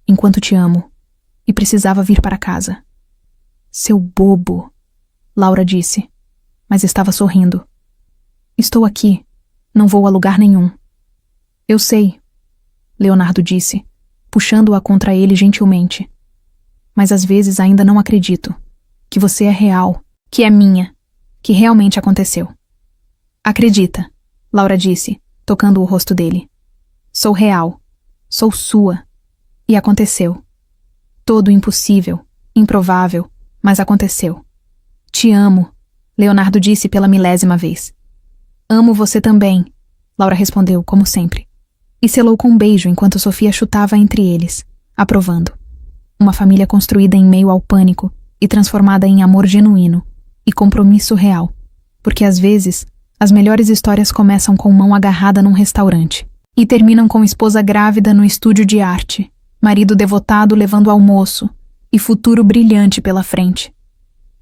A: enquanto te amo, e precisava vir para casa. Seu bobo, Laura disse, mas estava sorrindo. Estou aqui, não vou a lugar nenhum. Eu sei, Leonardo disse, puxando-a contra ele gentilmente. Mas às vezes ainda não acredito. Que você é real, que é minha, que realmente aconteceu. Acredita, Laura disse, tocando o rosto dele. Sou real, sou sua. E aconteceu. Todo impossível, improvável, mas aconteceu. Te amo, Leonardo disse pela 1000ª vez. Amo você também, Laura respondeu, como sempre. E selou com um beijo enquanto Sofia chutava entre eles, aprovando. Uma família construída em meio ao pânico e transformada em amor genuíno e compromisso real. Porque às vezes, as melhores histórias começam com mão agarrada num restaurante e terminam com esposa grávida no estúdio de arte, marido devotado levando almoço e futuro brilhante pela frente.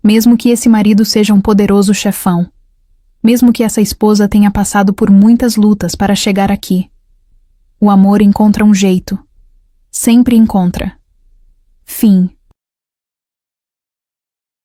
A: Mesmo que esse marido seja um poderoso chefão. Mesmo que essa esposa tenha passado por muitas lutas para chegar aqui. O amor encontra um jeito. Sempre encontra. Fim.